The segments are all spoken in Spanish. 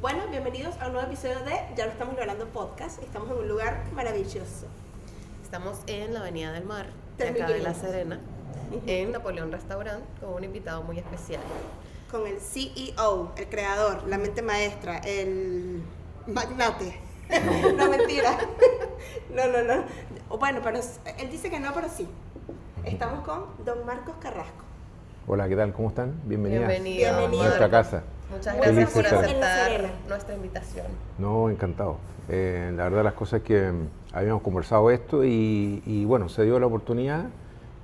Bueno, bienvenidos a un nuevo episodio de Ya lo estamos logrando podcast. Estamos en un lugar maravilloso. Estamos en la Avenida del Mar, de Tres mil acá de La kilómetros. Serena, en Napoleón Restaurant, con un invitado muy especial. Con el CEO, el creador, la mente maestra, el magnate. No, mentira. No. Bueno, pero él dice que no, pero sí. Estamos con don Marcos Carrasco. Hola, ¿qué tal? ¿Cómo están? Bienvenidas Bienvenido. a nuestra casa. Muchas Muy gracias por feliz de estar. En La aceptar Serena. nuestra invitación. No, encantado. La verdad las cosas es que habíamos conversado esto y bueno, se dio la oportunidad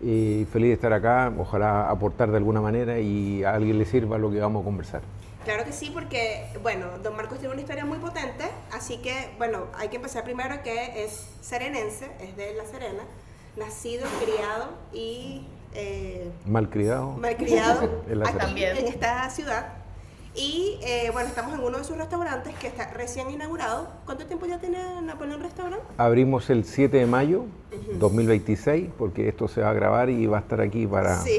y feliz de estar acá, ojalá aportar de alguna manera y a alguien le sirva lo que vamos a conversar. Claro que sí, porque, bueno, don Marcos tiene una historia muy potente, así que, bueno, hay que empezar primero que es serenense, es de La Serena, nacido, criado y Malcriado. En La aquí Serena. en esta ciudad. Y, bueno, estamos en uno de sus restaurantes que está recién inaugurado. ¿Cuánto tiempo ya tiene Napoleón Restaurant? Abrimos el 7 de mayo 2026, porque esto se va a grabar y va a estar aquí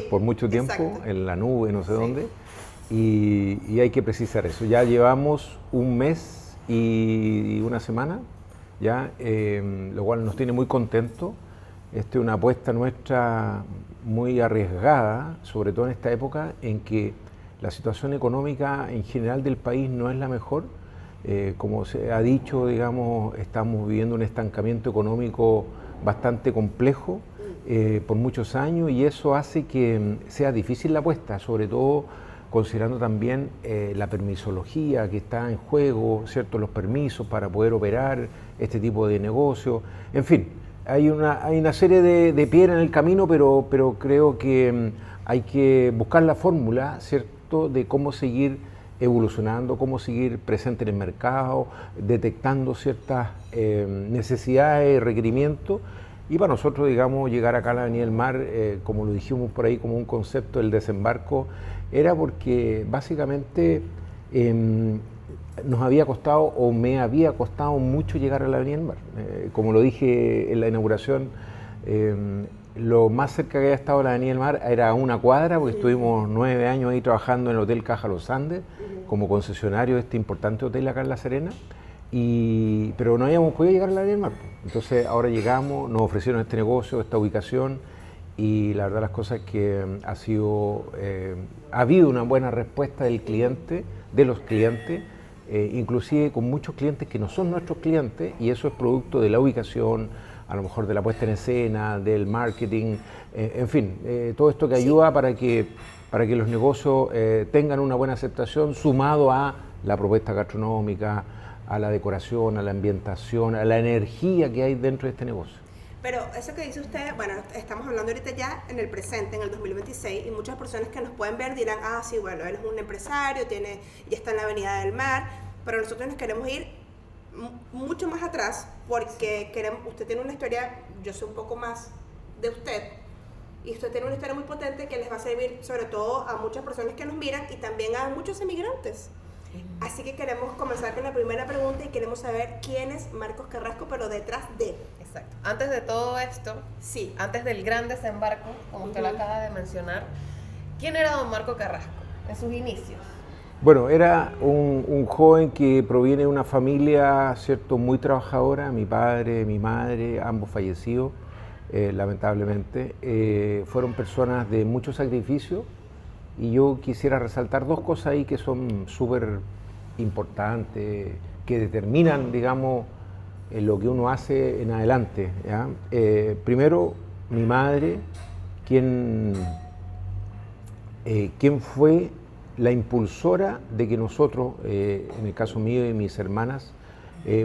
por mucho tiempo, exacto. en la nube, no sé Sí. dónde. Y hay que precisar eso. Ya llevamos un mes y una semana, ya, lo cual nos tiene muy contentos. Esta es una apuesta nuestra muy arriesgada, sobre todo en esta época en que la situación económica en general del país no es la mejor. Como se ha dicho, digamos, estamos viviendo un estancamiento económico bastante complejo por muchos años y eso hace que sea difícil la apuesta, sobre todo considerando también la permisología que está en juego, ¿cierto? Los permisos para poder operar este tipo de negocio, en fin. Hay una serie de piedras en el camino, pero creo que hay que buscar la fórmula, ¿cierto?, de cómo seguir evolucionando, cómo seguir presente en el mercado, detectando ciertas necesidades y requerimientos. Y para nosotros, digamos, llegar acá a la Avenida del Mar, como lo dijimos por ahí como un concepto del desembarco, era porque básicamente nos había costado o me había costado mucho llegar a la Avenida del Mar. Como lo dije en la inauguración, lo más cerca que había estado de la Avenida del Mar era una cuadra, porque estuvimos 9 años ahí trabajando en el Hotel Caja Los Andes, como concesionario de este importante hotel acá en La Serena, pero no habíamos podido llegar a la Avenida del Mar. Entonces ahora llegamos, nos ofrecieron este negocio, esta ubicación, y la verdad las cosas es que ha habido una buena respuesta del cliente, de los clientes, inclusive con muchos clientes que no son nuestros clientes, y eso es producto de la ubicación, a lo mejor de la puesta en escena, del marketing, en fin, todo esto que ayuda para que los negocios tengan una buena aceptación, sumado a la propuesta gastronómica, a la decoración, a la ambientación, a la energía que hay dentro de este negocio. Pero eso que dice usted, bueno, estamos hablando ahorita ya en el presente, en el 2026, y muchas personas que nos pueden ver dirán, ah, sí, bueno, él es un empresario, ya está en la Avenida del Mar, pero nosotros nos queremos ir mucho más atrás porque usted tiene una historia, yo sé un poco más de usted, y usted tiene una historia muy potente que les va a servir sobre todo a muchas personas que nos miran y también a muchos emigrantes. Así que queremos comenzar con la primera pregunta y queremos saber quién es Marcos Carrasco, pero detrás de. Exacto. Antes de todo esto, Sí. antes del gran desembarco, como usted lo acaba de mencionar, ¿quién era don Marco Carrasco en sus inicios? Bueno, era un joven que proviene de una familia, ¿cierto?, muy trabajadora. Mi padre, mi madre, ambos fallecidos, lamentablemente. Fueron personas de mucho sacrificio y yo quisiera resaltar dos cosas ahí que son súper importantes, que determinan, digamos, lo que uno hace en adelante, ¿ya? Primero, mi madre, quien fue la impulsora de que nosotros, en el caso mío y mis hermanas,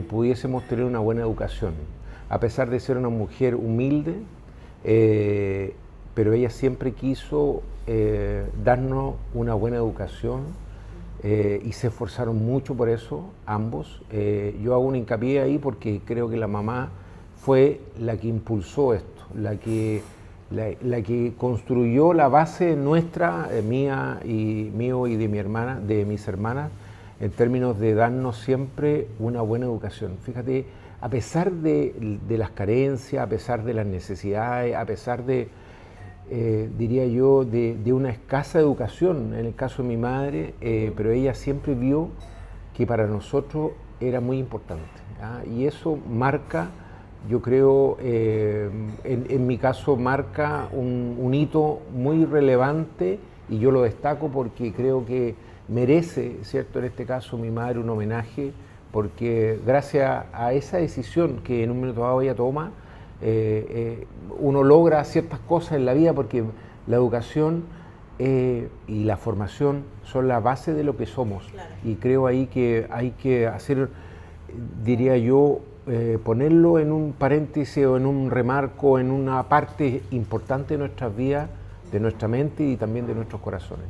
pudiésemos tener una buena educación. A pesar de ser una mujer humilde, pero ella siempre quiso darnos una buena educación y se esforzaron mucho por eso, ambos. Yo hago un hincapié ahí porque creo que la mamá fue la que impulsó esto, la que construyó la base nuestra, mío y de mis hermanas, en términos de darnos siempre una buena educación. Fíjate, a pesar de las carencias, a pesar de las necesidades, a pesar de, diría yo, de una escasa educación, en el caso de mi madre, pero ella siempre vio que para nosotros era muy importante. Y eso marca, yo creo, en mi caso marca un hito muy relevante, y yo lo destaco porque creo que merece, ¿cierto?, en este caso mi madre un homenaje, porque gracias a esa decisión que en un momento dado ella toma, uno logra ciertas cosas en la vida, porque la educación y la formación son la base de lo que somos. Claro. Y creo ahí que hay que hacer, diría yo, ponerlo en un paréntesis o en un remarco, en una parte importante de nuestras vidas, de nuestra mente y también de nuestros corazones.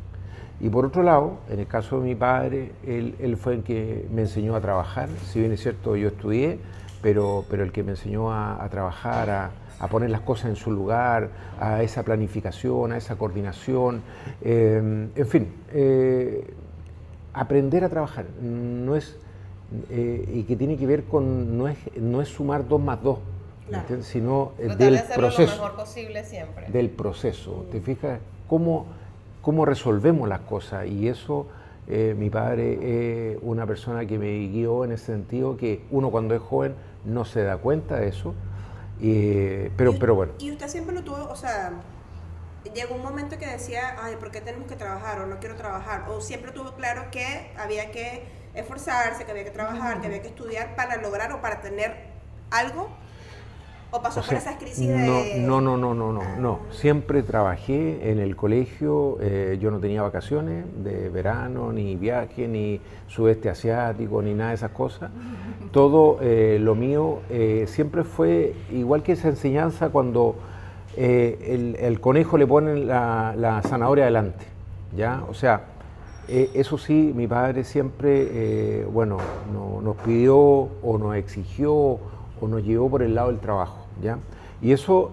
Y por otro lado, en el caso de mi padre, él fue el que me enseñó a trabajar. Si bien es cierto, yo estudié, pero el que me enseñó a trabajar, a poner las cosas en su lugar, a esa planificación, a esa coordinación, en fin, aprender a trabajar no es, y que tiene que ver con, no es sumar 2 más 2, Claro. sino Tratar de del hacerlo lo proceso. mejor posible siempre. Del proceso. ¿Te fijas cómo resolvemos las cosas? Y eso, mi padre es una persona que me guió en ese sentido, que uno cuando es joven no se da cuenta de eso, pero bueno. Y usted siempre lo tuvo, o sea, llegó un momento que decía, ay, ¿por qué tenemos que trabajar? O no quiero trabajar. O siempre tuvo claro que había que esforzarse, que había que trabajar, que había que estudiar para lograr o para tener algo. ¿O pasó por esas crisis de...? No. Siempre trabajé en el colegio, yo no tenía vacaciones de verano, ni viaje, ni sudeste asiático, ni nada de esas cosas. Todo lo mío siempre fue igual que esa enseñanza cuando el conejo le ponen la zanahoria adelante, ¿ya? O sea, eso sí, mi padre siempre, nos pidió o nos exigió o nos llevó por el lado del trabajo, ¿ya? Y eso,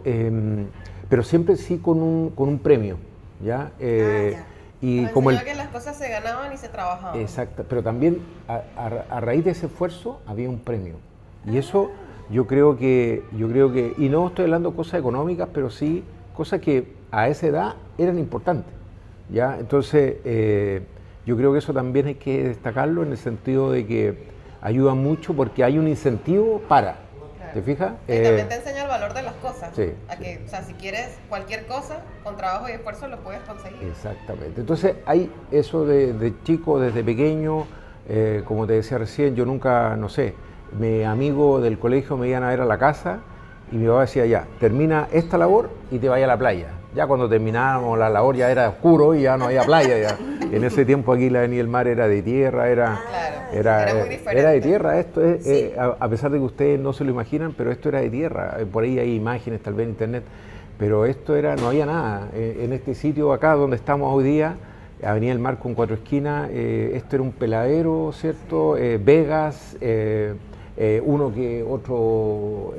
pero siempre sí con un premio, ¿ya? Ya. Y Nos como enseñó que las cosas se ganaban y se trabajaban. Exacto, pero también a raíz de ese esfuerzo había un premio. Y eso yo creo que, y no estoy hablando de cosas económicas, pero sí cosas que a esa edad eran importantes, ¿ya? Entonces, yo creo que eso también hay que destacarlo en el sentido de que ayuda mucho porque hay un incentivo para, Claro. ¿te fijas? Y también te enseña el valor de las cosas. Sí, A que, o sea, si quieres cualquier cosa, con trabajo y esfuerzo lo puedes conseguir. Exactamente. Entonces hay eso de chico, desde pequeño, como te decía recién, yo nunca, no sé, mis amigos del colegio me iban a ver a la casa y mi papá decía, ya, termina esta labor y te vaya a la playa. Ya cuando terminábamos la labor ya era oscuro y ya no había playa. Ya. En ese tiempo aquí la Avenida del Mar era de tierra, Claro, era muy diferente. era de tierra. Esto es, Sí. a pesar de que ustedes no se lo imaginan, pero esto era de tierra. Por ahí hay imágenes, tal vez en internet, pero esto era, no había nada. En este sitio acá donde estamos hoy día, Avenida del Mar con 4 esquinas, esto era un peladero, ¿cierto? Vegas, uno que otro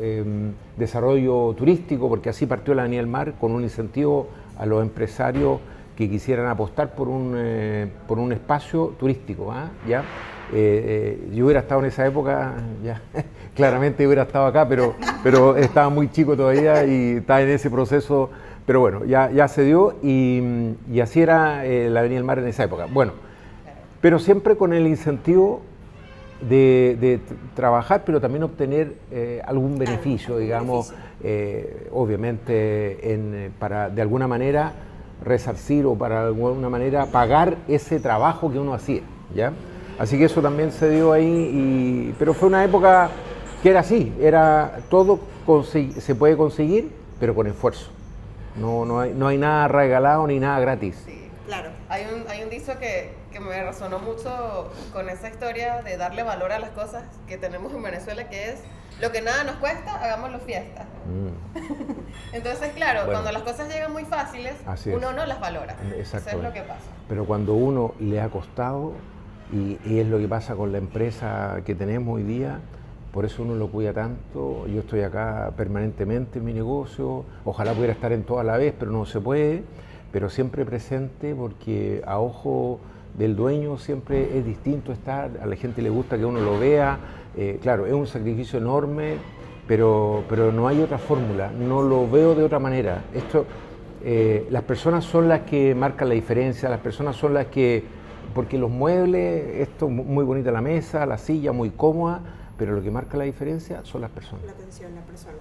desarrollo turístico, porque así partió la Avenida del Mar con un incentivo a los empresarios que quisieran apostar por un espacio turístico, ¿ya? Yo hubiera estado en esa época, ya, claramente hubiera estado acá, pero estaba muy chico todavía y estaba en ese proceso, pero bueno, ya se dio y así era la Avenida del Mar en esa época. Bueno, pero siempre con el incentivo de trabajar, pero también obtener algún beneficio, digamos, obviamente para de alguna manera resarcir o para de alguna manera pagar ese trabajo que uno hacía, ¿ya? Así que eso también se dio ahí, pero fue una época que era así, era todo se puede conseguir, pero con esfuerzo. No hay nada regalado ni nada gratis. Sí. Claro. Hay un dicho que me resonó mucho con esa historia de darle valor a las cosas que tenemos en Venezuela, que es lo que nada nos cuesta, hagámoslo fiesta. Entonces, claro, Bueno, cuando las cosas llegan muy fáciles, así uno es. no las valora. Eso es Exactamente. lo que pasa. Pero cuando uno le ha costado, y es lo que pasa con la empresa que tenemos hoy día, por eso uno lo cuida tanto. Yo estoy acá permanentemente en mi negocio, ojalá pudiera estar en toda la vez, pero no se puede, pero siempre presente porque a ojo del dueño siempre es distinto estar, a la gente le gusta que uno lo vea, claro, es un sacrificio enorme, pero no hay otra fórmula, no lo veo de otra manera. Esto, las personas son las que marcan la diferencia, las personas son las que porque los muebles, esto muy bonita la mesa, la silla, muy cómoda, pero lo que marca la diferencia son las personas. La atención, la persona.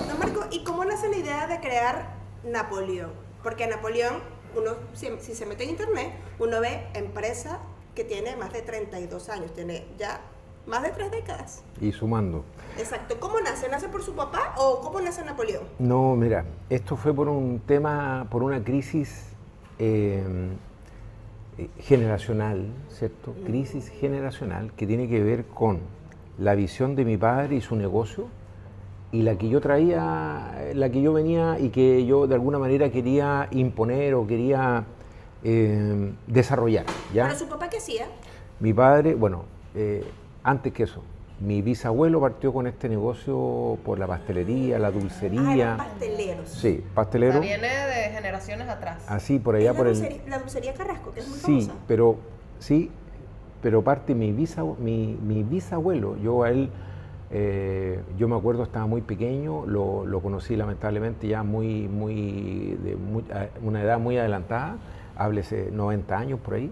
Don Marco, ¿y cómo nace la idea de crear Napoleón? Porque Napoleón, uno, si se mete en internet, uno ve empresa que tiene más de 32 años, tiene ya más de 3 décadas. Y sumando. Exacto. ¿Cómo nace? ¿Nace por su papá o cómo nace Napoleón? No, mira, esto fue por un tema, por una crisis generacional, ¿cierto? Crisis generacional que tiene que ver con la visión de mi padre y su negocio y la que yo traía, la que yo venía y que yo de alguna manera quería imponer o quería desarrollar, ¿ya? ¿Pero su papá qué hacía? Mi padre, bueno, antes que eso, mi bisabuelo partió con este negocio por la pastelería, la dulcería. Ah, eran pasteleros. Sí, pastelero. O sea, viene de generaciones atrás. Así, por allá, Es por la dulcería Carrasco, que es muy Sí, famosa. pero parte mi bisabuelo, yo a él, yo me acuerdo, estaba muy pequeño, lo conocí lamentablemente ya a una edad muy adelantada, háblese 90 años por ahí.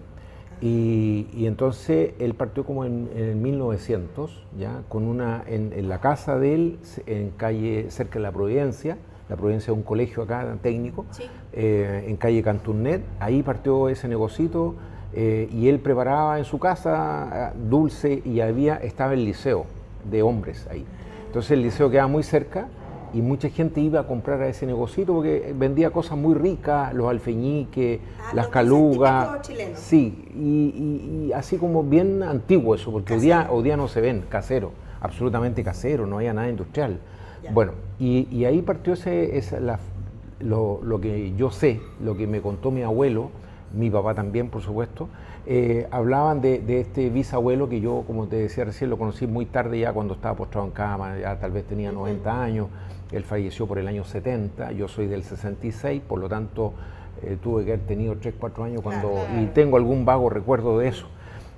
Y entonces él partió como en 1900, ya, con en la casa de él, en calle, cerca de la Providencia es un colegio acá técnico, Sí. En calle Canturnet, ahí partió ese negocito, y él preparaba en su casa dulce y estaba el liceo de hombres ahí. Entonces el liceo quedaba muy cerca y mucha gente iba a comprar a ese negocito porque vendía cosas muy ricas, los alfeñiques, las calugas. Típico chileno. Sí, y así como bien antiguo eso, porque hoy día no se ven, casero, absolutamente casero, no había nada industrial. Ya. Bueno, y ahí partió lo que yo sé, lo que me contó mi abuelo, mi papá también, por supuesto. Hablaban de este bisabuelo que yo, como te decía recién, lo conocí muy tarde, ya cuando estaba postrado en cama, ya tal vez tenía 90 años. Él falleció por el año 70, yo soy del 66, por lo tanto tuve que haber tenido 3, 4 años cuando, Claro. y tengo algún vago recuerdo de eso.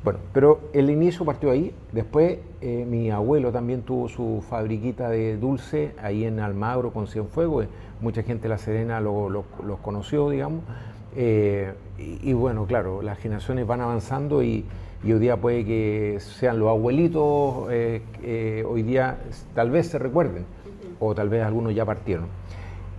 Bueno, pero el inicio partió ahí. Después mi abuelo también tuvo su fabriquita de dulce ahí en Almagro con Cienfuegos. Mucha gente de La Serena los conoció, digamos. Y bueno, claro, las generaciones van avanzando y hoy día puede que sean los abuelitos, hoy día tal vez se recuerden, o tal vez algunos ya partieron.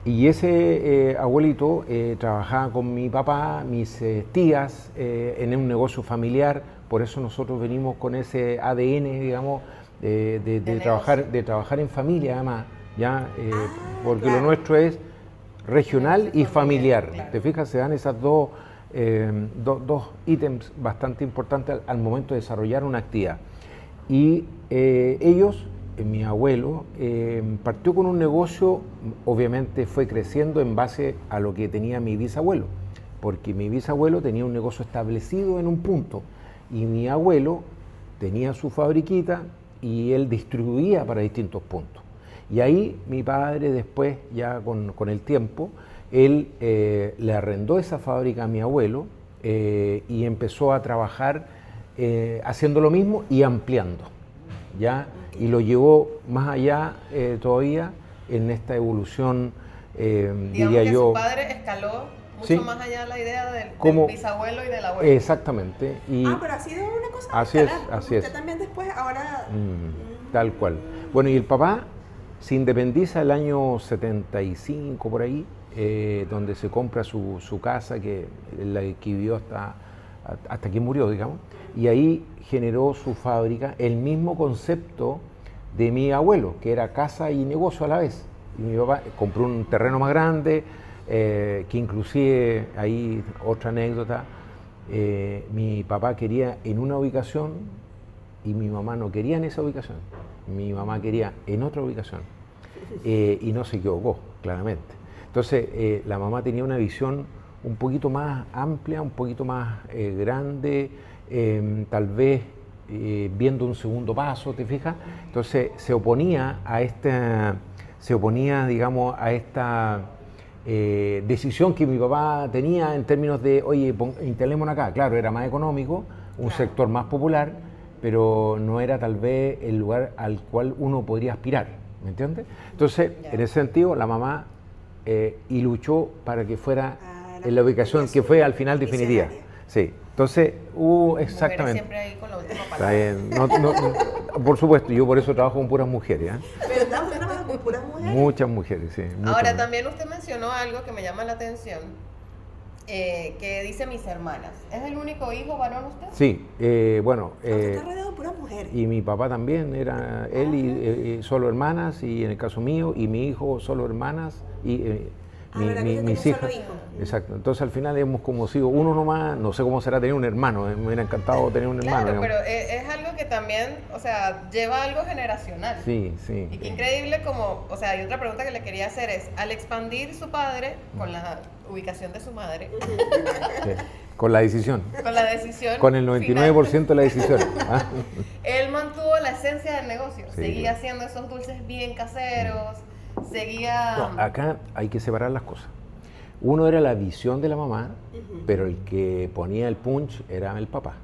Y ese abuelito trabajaba con mi papá, mis tías, en un negocio familiar, por eso nosotros venimos con ese ADN, digamos, de trabajar en familia además, ¿ya? Porque claro. lo nuestro es regional y familiar. Claro. ¿Te fijas? Se dan esas dos ítems bastante importantes al momento de desarrollar una actividad. Y ellos, mi abuelo, partió con un negocio, obviamente fue creciendo en base a lo que tenía mi bisabuelo, porque mi bisabuelo tenía un negocio establecido en un punto y mi abuelo tenía su fabriquita y él distribuía para distintos puntos. Y ahí mi padre después, ya con el tiempo, él le arrendó esa fábrica a mi abuelo y empezó a trabajar haciendo lo mismo y ampliando, ¿ya? Y lo llevó más allá todavía en esta evolución, Digamos diría que yo. su padre escaló mucho Sí. más allá de la idea del Como- bisabuelo y del abuelo. Exactamente. Y Pero ha sido una cosa Así es, escalar, así usted es. también después, ahora... tal cual. Bueno, y el papá se independiza el año 75 por ahí, donde se compra su casa, que la que vivió hasta que murió, digamos, y ahí generó su fábrica, el mismo concepto de mi abuelo, que era casa y negocio a la vez. Y mi papá compró un terreno más grande, que inclusive, ahí otra anécdota, mi papá quería en una ubicación y mi mamá no quería en esa ubicación. Mi mamá quería en otra ubicación y no se equivocó, claramente. Entonces, la mamá tenía una visión un poquito más amplia, un poquito más grande, tal vez viendo un segundo paso, ¿te fijas? Entonces, se oponía, digamos, a esta decisión que mi papá tenía en términos de, oye, instalémonos acá. Claro, era más económico, un sector más popular, pero no era tal vez el lugar al cual uno podría aspirar, ¿me entiendes? Entonces, en ese sentido, la mamá y luchó para que fuera en la ubicación que fue al final definitiva. Sí, entonces hubo Mujeres exactamente. siempre ahí con la última Está palabra. bien. Por supuesto, yo por eso trabajo con puras mujeres, ¿eh? ¿Verdad? ¿Usted trabaja con puras mujeres? Muchas mujeres, sí. muchas Ahora, mujeres. también usted mencionó algo que me llama la atención, que dice mis hermanas. ¿Es el único hijo varón usted? Sí, bueno, Usted está rodeado de puras mujeres. y mi papá también, era él y solo hermanas, y en el caso mío, y mi hijo solo hermanas, y ¿verdad que usted mis tiene un solo hijas. hijo? Exacto, entonces al final hemos como sido uno nomás, no sé cómo será tener un hermano, me hubiera encantado tener un hermano. Claro, digamos. pero es algo que también, o sea, lleva algo generacional. Sí, sí. Y qué increíble como, o sea, y otra pregunta que le quería hacer es, al expandir su padre con la ubicación de su madre, Sí. Con la decisión, con la decisión con el 99% final, de la decisión. ¿Ah? él mantuvo la esencia del negocio, Sí, seguía claro. haciendo esos dulces bien caseros, seguía... No, acá hay que separar las cosas. Uno era la visión de la mamá, pero el que ponía el punch era el papá.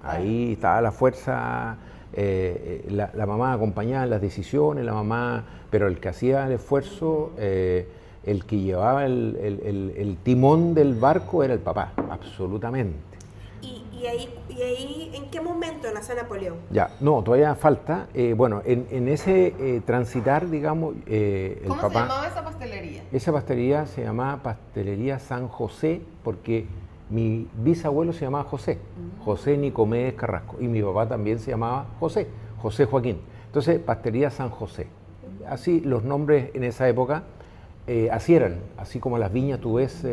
Ahí estaba la fuerza, la mamá acompañaba en las decisiones, la mamá, pero el que hacía el esfuerzo, el que llevaba el timón del barco era el papá, absolutamente. ¿Y ahí en qué momento nace Napoleón? Ya, no, todavía falta. Bueno, en ese transitar, digamos, el ¿Cómo papá... se llamaba esa pastelería? Esa pastelería se llamaba Pastelería San José porque mi bisabuelo se llamaba José, José Nicomedes Carrasco, y mi papá también se llamaba José, José Joaquín. Entonces, Pastelería San José. Así los nombres en esa época, así eran, así como las viñas, tú ves,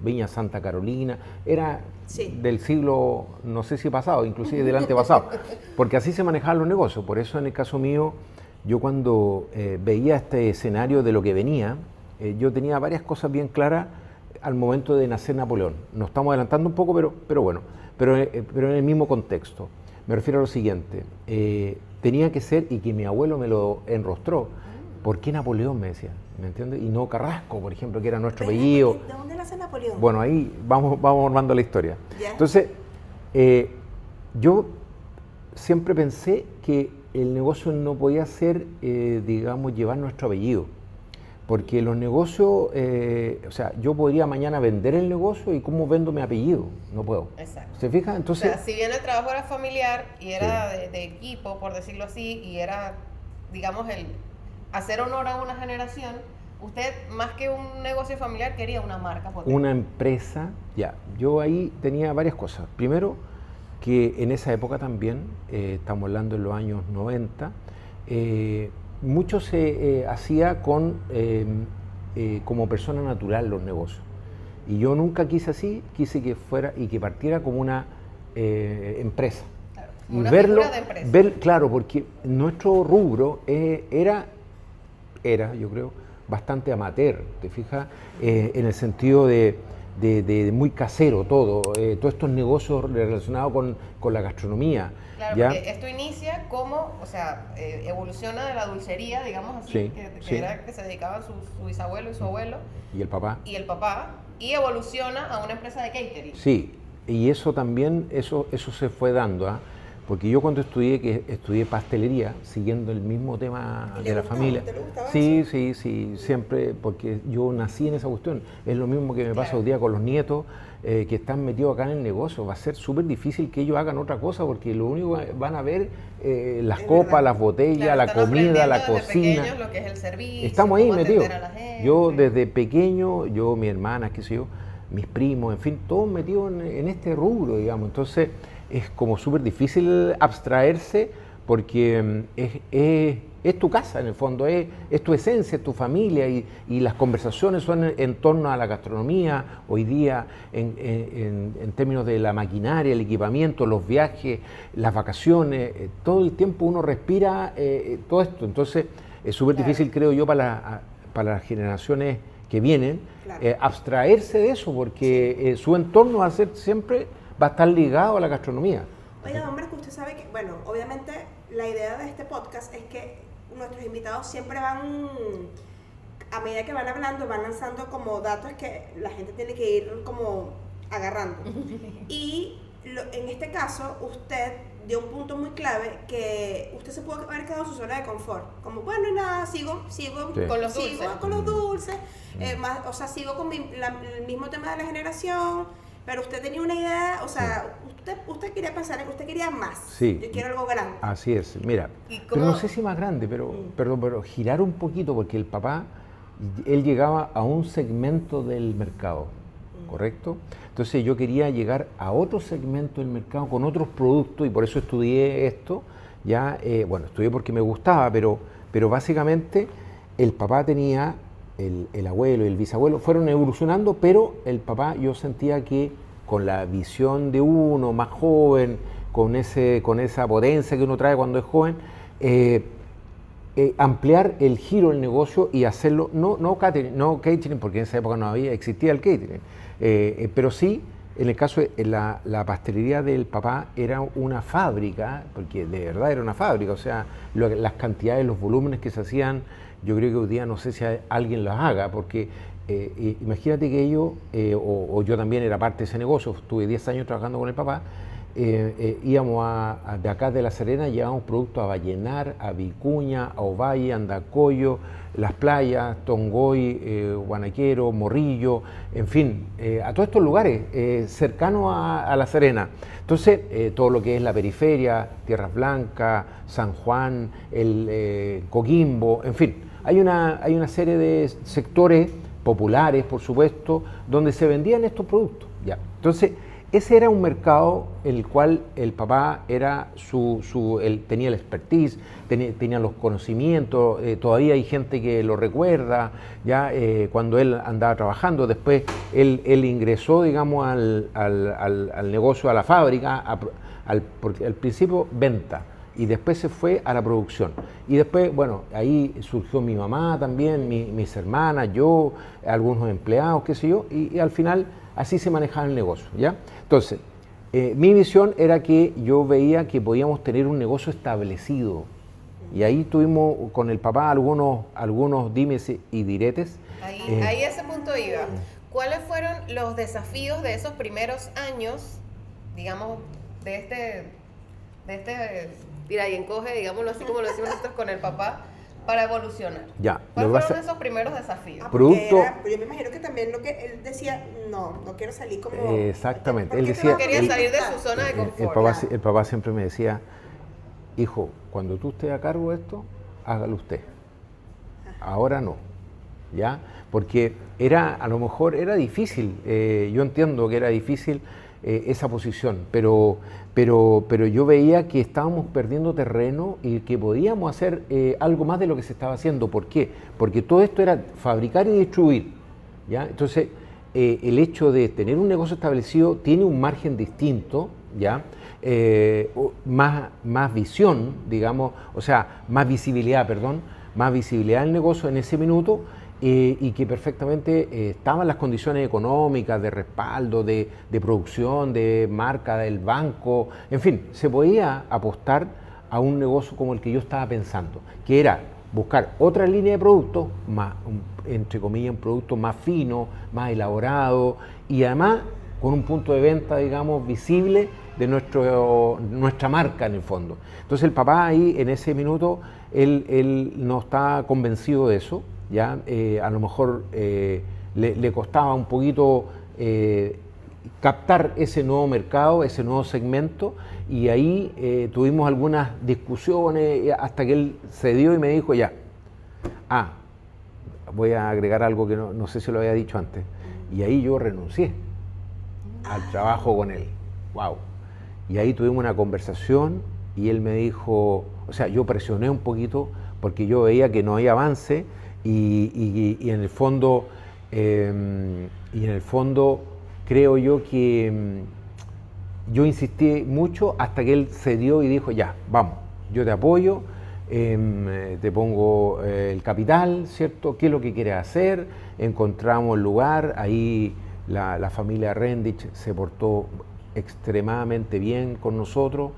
Viña Santa Carolina, era Sí. del siglo, no sé si pasado, inclusive del antepasado, porque así se manejaban los negocios. Por eso en el caso mío, yo cuando veía este escenario de lo que venía, yo tenía varias cosas bien claras al momento de nacer Napoleón. Nos estamos adelantando un poco, pero bueno, pero en el mismo contexto. Me refiero a lo siguiente, tenía que ser, y que mi abuelo me lo enrostró, ¿por qué Napoleón? Me decía, ¿me entiendes? Y no Carrasco, por ejemplo, que era nuestro apellido. ¿De dónde nace Napoleón? Bueno, ahí vamos armando la historia. Ya. Entonces, yo siempre pensé que el negocio no podía ser, digamos, llevar nuestro apellido. Porque los negocios, o sea, yo podría mañana vender el negocio y ¿cómo vendo mi apellido? No puedo. Exacto. ¿Se fija? Entonces, O sea, si bien el trabajo era familiar y era de equipo, por decirlo así, y era, digamos, el hacer honor a una generación, usted, más que un negocio familiar, quería una marca potente. una empresa, ya, yo ahí tenía varias cosas. Primero, que en esa época también, estamos hablando en los años 90, mucho se hacía con como persona natural los negocios. Y yo nunca quise así, quise que fuera y que partiera como una empresa. Claro, Y como una verlo, figura de empresa. claro, porque nuestro rubro era, yo creo, bastante amateur, ¿te fijas? En el sentido de muy casero todo, todos estos negocios relacionados con la gastronomía. Claro, ¿ya? porque esto inicia como, o sea, evoluciona de la dulcería, digamos así, Sí, que sí. era que se dedicaban su bisabuelo y su abuelo Y el papá. y el papá, y evoluciona a una empresa de catering. Sí, y eso también, eso se fue dando, ¿ah? Porque yo cuando estudié pastelería, siguiendo el mismo tema ¿Y le de la gustaba? familia. ¿Te le gustaba Sí, sí, siempre, porque yo nací en esa cuestión. Es lo mismo que me pasa Claro. hoy día con los nietos que están metidos acá en el negocio. Va a ser súper difícil que ellos hagan otra cosa, porque lo único que van a ver las Es copas, verdad. las botellas, Claro, la están comida, la aprendiendo desde cocina. pequeños lo que es el servicio, Estamos ahí cómo metidos. atender a la gente. Yo desde pequeño, mi hermana, qué sé yo, mis primos, en fin, todos metidos en este rubro, digamos. Entonces es como súper difícil abstraerse porque es tu casa en el fondo, es tu esencia, es tu familia y las conversaciones son en torno a la gastronomía, hoy día en términos de la maquinaria, el equipamiento, los viajes, las vacaciones, todo el tiempo uno respira todo esto. Entonces es súper Claro. difícil, creo yo, para las generaciones que vienen, Claro. abstraerse de eso, porque su entorno va a ser siempre, va a estar ligado a la gastronomía. Oiga, hombre, que usted sabe que, bueno, obviamente la idea de este podcast es que nuestros invitados siempre van, a medida que van hablando, van lanzando como datos que la gente tiene que ir como agarrando. Y en este caso, usted dio un punto muy clave que usted se pudo haber quedado en su zona de confort. Como, bueno, nada, sigo Sí. Con los sigo dulces. con los dulces, o sea, sigo con el mismo tema de la generación. Pero usted tenía una idea, o sea, usted quería pensar, usted quería más. Sí. Yo quiero algo grande. Así es, mira, ¿Y pero cómo? no sé si más grande, pero girar un poquito, porque el papá, él llegaba a un segmento del mercado, ¿correcto? Entonces yo quería llegar a otro segmento del mercado con otros productos y por eso estudié esto, ya, bueno, estudié porque me gustaba, pero básicamente el papá tenía, el abuelo y el bisabuelo fueron evolucionando, pero el papá yo sentía que con la visión de uno más joven, con esa potencia que uno trae cuando es joven, ampliar el giro del negocio y hacerlo, no catering, porque en esa época no existía el catering, pero sí, en el caso de la pastelería del papá era una fábrica, porque de verdad era una fábrica, o sea, las cantidades, los volúmenes que se hacían, yo creo que hoy día no sé si alguien las haga, porque imagínate que ellos, o yo también era parte de ese negocio, estuve 10 años trabajando con el papá, íbamos de acá de La Serena, llevábamos productos a Vallenar, a Vicuña, a Ovalle, Andacollo, Las Playas, Tongoy, Guanaquero, Morrillo, en fin, a todos estos lugares cercanos a La Serena. Entonces, todo lo que es la periferia, Tierras Blancas, San Juan, Coquimbo, en fin, hay una serie de sectores populares, por supuesto, donde se vendían estos productos. Ya. Entonces, ese era un mercado en el cual el papá era él tenía el expertise, tenía los conocimientos, todavía hay gente que lo recuerda, ya cuando él andaba trabajando, después él ingresó, digamos, al negocio, a la fábrica, porque al principio venta, y después se fue a la producción. Y después, bueno, ahí surgió mi mamá también, mis hermanas, yo, algunos empleados, qué sé yo, y al final así se manejaba el negocio, ¿ya? Entonces, mi visión era que yo veía que podíamos tener un negocio establecido. Y ahí tuvimos con el papá algunos dimes y diretes. Ahí a ese punto iba. ¿Cuáles fueron los desafíos de esos primeros años, digamos, de este tira y encoge, digámoslo así como lo decimos nosotros con el papá, para evolucionar? Ya, ¿Cuáles fueron esos primeros desafíos? Producto. Yo me imagino que también lo que él decía, no quiero salir como... Exactamente, él No decía... quería salir de su zona de confort. El papá siempre me decía, hijo, cuando tú estés a cargo de esto, hágalo usted. Ahora no, ¿ya? Porque a lo mejor era difícil, yo entiendo que era difícil esa posición, pero yo veía que estábamos perdiendo terreno y que podíamos hacer algo más de lo que se estaba haciendo. ¿Por qué? Porque todo esto era fabricar y distribuir, ¿ya? Entonces, el hecho de tener un negocio establecido tiene un margen distinto, ¿ya? Más visión, digamos, o sea, más visibilidad del negocio en ese minuto, y que perfectamente estaban las condiciones económicas, de respaldo, de producción, de marca del banco, en fin, se podía apostar a un negocio como el que yo estaba pensando, que era buscar otra línea de productos, más, entre comillas, un producto más fino, más elaborado, y además con un punto de venta, digamos, visible de nuestra marca en el fondo. Entonces el papá ahí, en ese minuto, él no estaba convencido de eso, ¿ya? A lo mejor le costaba un poquito captar ese nuevo mercado, ese nuevo segmento, y ahí tuvimos algunas discusiones hasta que él cedió y me dijo, ya, voy a agregar algo que no sé si lo había dicho antes, y ahí yo renuncié al trabajo con él. Wow. Y ahí tuvimos una conversación y él me dijo, o sea, yo presioné un poquito porque yo veía que no había avance, y en el fondo creo yo que yo insistí mucho hasta que él cedió y dijo, ya, vamos, yo te apoyo, te pongo el capital, ¿cierto? ¿Qué es lo que quieres hacer? Encontramos el lugar, ahí la familia Rendich se portó extremadamente bien con nosotros,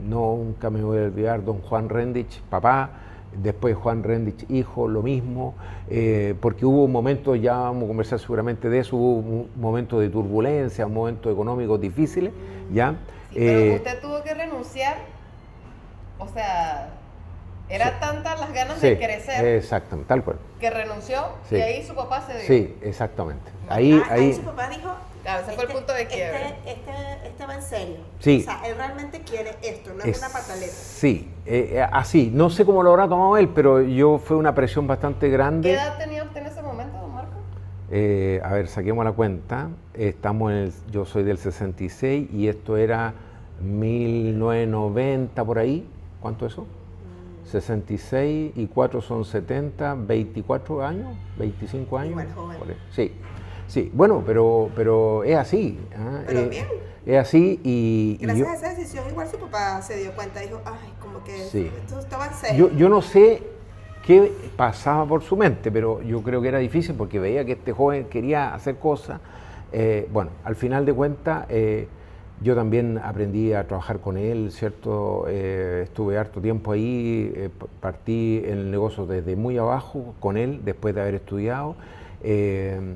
nunca me voy a olvidar don Juan Rendich, papá, después Juan Rendich, hijo, lo mismo, porque hubo momentos, ya vamos a conversar seguramente de eso, hubo momentos de turbulencia, momentos económicos difíciles, ¿ya? Sí, pero usted tuvo que renunciar, o sea, era tantas las ganas de crecer. Exactamente, tal cual. Que renunció, y ahí su papá se dio. Sí, exactamente. Ahí su papá dijo, Claro, ese fue el punto de quiebre. Este va en serio. Sí. O sea, él realmente quiere esto, no es una pataleta. Sí, así. No sé cómo lo habrá tomado él, pero fue una presión bastante grande. ¿Qué edad tenía usted en ese momento, don Marco? A ver, saquemos la cuenta. Yo soy del 66 y esto era 1990 por ahí. ¿Cuánto eso? 66 y 4 son 70, 24 años, 25 años. Igual joven. Sí, sí, bueno, pero es así. Pero bien. Es así y Gracias a esa decisión igual su papá se dio cuenta, dijo, ay, como que Sí. esto estaba en serio. yo no sé qué pasaba por su mente, pero yo creo que era difícil porque veía que este joven quería hacer cosas. Bueno, al final de cuentas, yo también aprendí a trabajar con él, ¿cierto? Estuve harto tiempo ahí, partí en el negocio desde muy abajo con él, después de haber estudiado,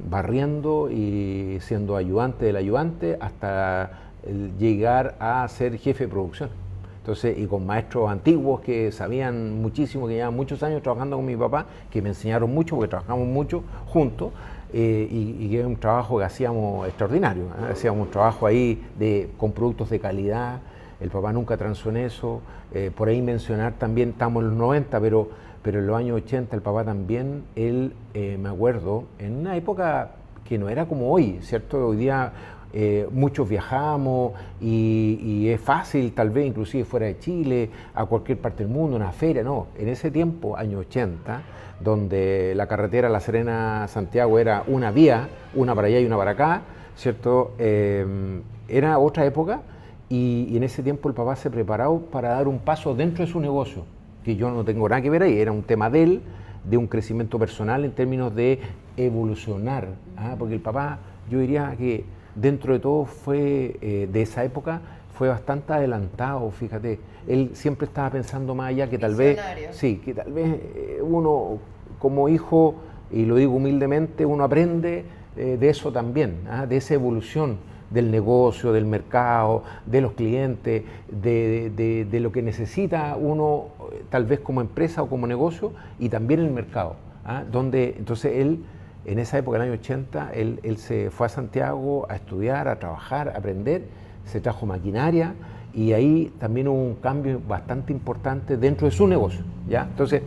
barriendo y siendo ayudante del ayudante hasta llegar a ser jefe de producción. Entonces, y con maestros antiguos que sabían muchísimo, que llevaban muchos años trabajando con mi papá, que me enseñaron mucho, porque trabajamos mucho juntos, y que es un trabajo que hacíamos extraordinario. Hacíamos un trabajo ahí con productos de calidad, el papá nunca transó en eso. Por ahí mencionar también, estamos en los 90, pero en los años 80 el papá también, él, me acuerdo, en una época que no era como hoy, ¿cierto? Hoy día muchos viajamos y es fácil, tal vez inclusive fuera de Chile, a cualquier parte del mundo, una feria, no. En ese tiempo, años 80, donde la carretera La Serena-Santiago era una vía, una para allá y una para acá, ¿cierto? Era otra época y en ese tiempo el papá se preparó para dar un paso dentro de su negocio, que yo no tengo nada que ver ahí, era un tema de él, de un crecimiento personal en términos de evolucionar, porque el papá, yo diría que dentro de todo fue, de esa época, fue bastante adelantado, fíjate, él siempre estaba pensando más allá, que tal vez, sí, que tal vez uno como hijo, y lo digo humildemente, uno aprende de eso también, de esa evolución del negocio, del mercado, de los clientes, de lo que necesita uno tal vez como empresa o como negocio y también el mercado, donde entonces él en esa época, en el año 80, él se fue a Santiago a estudiar, a trabajar, a aprender, se trajo maquinaria y ahí también hubo un cambio bastante importante dentro de su negocio, ¿ya? Entonces,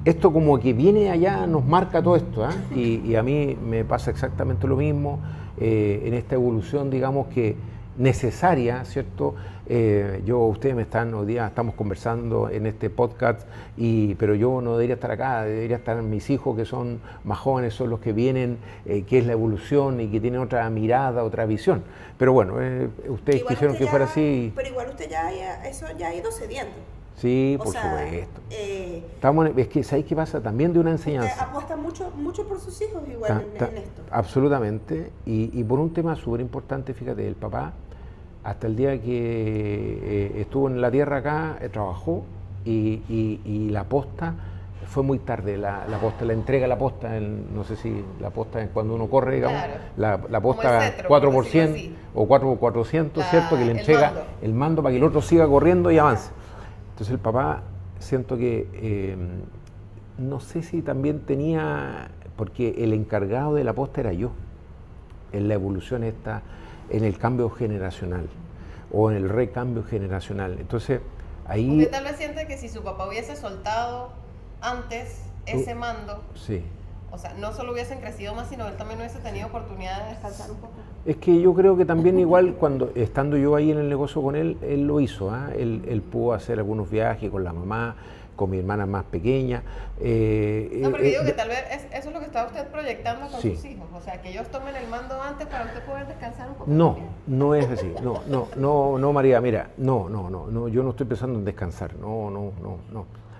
esto como que viene allá, nos marca todo esto, y a mí me pasa exactamente lo mismo en esta evolución, digamos que necesaria, ¿cierto? Ustedes hoy día estamos conversando en este podcast, pero yo no debería estar acá, debería estar mis hijos que son más jóvenes, son los que vienen, que es la evolución y que tienen otra mirada, otra visión. Pero bueno, ustedes quisieron que fuera así. Pero igual usted eso ya ha ido cediendo. Sí, por supuesto. Es que, ¿sabéis qué pasa? También de una enseñanza. Usted apuesta mucho por sus hijos igual en esto. Absolutamente. Y por un tema súper importante, fíjate, el papá, hasta el día que estuvo en la tierra acá, trabajó y la posta fue muy tarde, la entrega de la posta, no sé si la posta es cuando uno corre, digamos, claro, la posta cetro, 4% o 4x400, ¿cierto? Que le entrega el mando para que el otro siga corriendo y avance. Entonces el papá, siento que, no sé si también tenía, porque el encargado de la posta era yo, en la evolución esta, en el cambio generacional o en el recambio generacional. Entonces, ahí... ¿Usted tal vez siente que si su papá hubiese soltado antes ese mando, sí, o sea, no solo hubiesen crecido más, sino él también hubiese tenido oportunidad de descansar un poco? Es que yo creo que también igual, estando yo ahí en el negocio con él, él lo hizo, él pudo hacer algunos viajes con la mamá, con mi hermana más pequeña. No, porque digo que tal vez eso es lo que está usted proyectando con sus hijos, o sea, que ellos tomen el mando antes para usted poder descansar un poco. No es así, no, María, mira, no, yo no estoy pensando en descansar, no.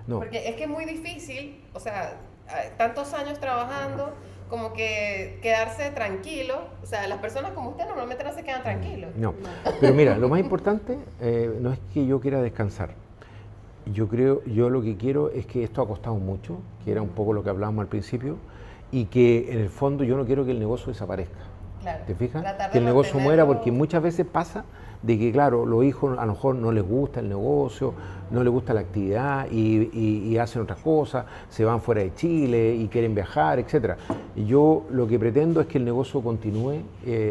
Porque es que es muy difícil, o sea, tantos años trabajando, como que quedarse tranquilo, o sea, las personas como usted normalmente no se quedan tranquilos. No, pero mira, lo más importante no es que yo quiera descansar. Yo lo que quiero es que esto ha costado mucho, que era un poco lo que hablábamos al principio, y que en el fondo yo no quiero que el negocio desaparezca. Claro, ¿te fijas? tratar de Que el negocio muera, mantenerlo. porque muchas veces pasa de que, claro, los hijos a lo mejor no les gusta el negocio, no les gusta la actividad y hacen otras cosas, se van fuera de Chile y quieren viajar, etc. Y yo lo que pretendo es que el negocio continúe.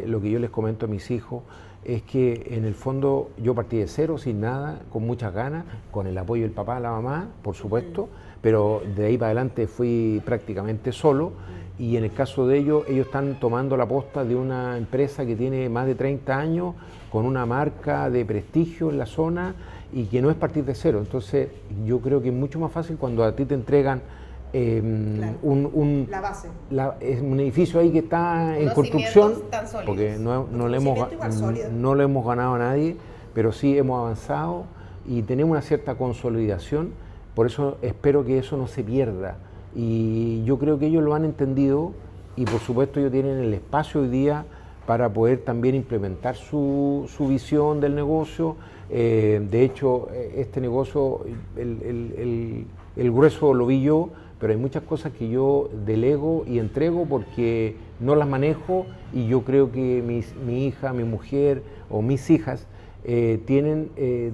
Lo que yo les comento a mis hijos es que en el fondo yo partí de cero, sin nada, con muchas ganas, con el apoyo del papá, la mamá, por supuesto, pero de ahí para adelante fui prácticamente solo. Y en el caso de ellos están tomando la posta de una empresa que tiene más de 30 años, con una marca de prestigio en la zona y que no es partir de cero. Entonces yo creo que es mucho más fácil cuando a ti te entregan La base. es un edificio ahí que está en Unos construcción, cimientos tan sólidos. porque no le hemos ganado a nadie, pero sí hemos avanzado y tenemos una cierta consolidación. Por eso espero que eso no se pierda. Y yo creo que ellos lo han entendido y por supuesto ellos tienen el espacio hoy día para poder también implementar su visión del negocio. De hecho, este negocio, el grueso lo vi yo, pero hay muchas cosas que yo delego y entrego porque no las manejo y yo creo que mi hija, mi mujer o mis hijas tienen,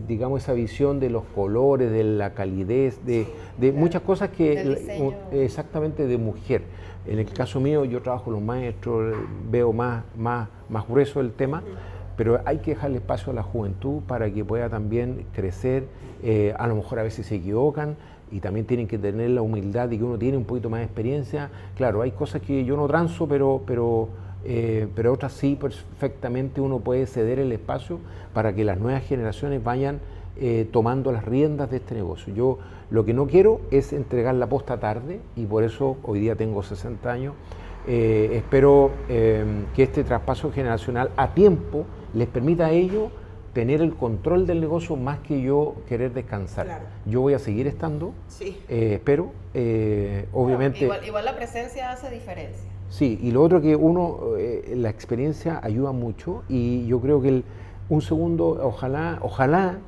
digamos, esa visión de los colores, de la calidez, de claro, muchas cosas que del diseño. exactamente de mujer. En el caso mío, yo trabajo con los maestros, veo más grueso el tema, pero hay que dejarle espacio a la juventud para que pueda también crecer. A lo mejor a veces se equivocan y también tienen que tener la humildad de que uno tiene un poquito más de experiencia. Claro, hay cosas que yo no transo, pero otras sí, perfectamente uno puede ceder el espacio para que las nuevas generaciones vayan tomando las riendas de este negocio. Yo lo que no quiero es entregar la posta tarde y por eso hoy día tengo 60 años. Espero que este traspaso generacional a tiempo les permita a ellos tener el control del negocio más que yo querer descansar. Claro. Yo voy a seguir estando, Sí. espero, obviamente... Igual la presencia hace diferencia. Sí, y lo otro que la experiencia ayuda mucho y yo creo que un segundo, ojalá,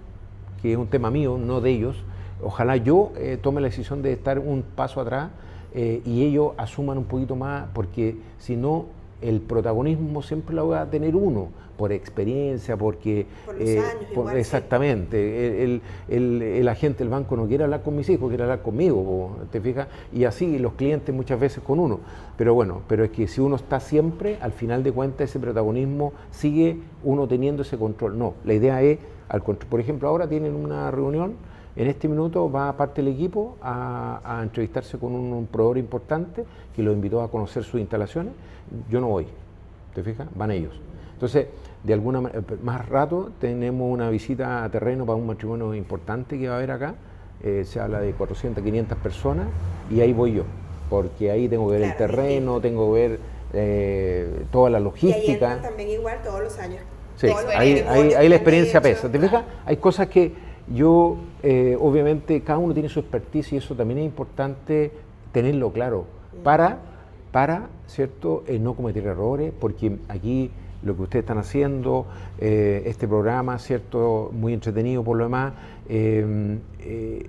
que es un tema mío, no de ellos, ojalá yo tome la decisión de estar un paso atrás y ellos asuman un poquito más, porque si no, el protagonismo siempre lo va a tener uno, por experiencia, porque... Por los años, igual, exactamente, el agente del banco no quiere hablar con mis hijos, quiere hablar conmigo, ¿te fijas? Y así los clientes muchas veces con uno. Pero bueno, pero es que si uno está siempre, al final de cuentas ese protagonismo sigue uno teniendo ese control. No, la idea es, por ejemplo, ahora tienen una reunión, en este minuto va parte del equipo a entrevistarse con un proveedor importante que lo invitó a conocer sus instalaciones. Yo no voy, ¿te fijas? Van ellos. Entonces, de alguna manera, más rato tenemos una visita a terreno para un matrimonio importante que va a haber acá. Se habla de 400, 500 personas y ahí voy yo, porque ahí tengo que ver el terreno, tengo que ver toda la logística. Y ahí entran también igual todos los años. Sí, Todos los ahí años la experiencia que han pesa. hecho, ¿Te fijas? Hay cosas que yo, obviamente, cada uno tiene su expertise y eso también es importante tenerlo claro para ¿cierto?, no cometer errores, porque aquí lo que ustedes están haciendo, este programa, ¿cierto?, muy entretenido por lo demás,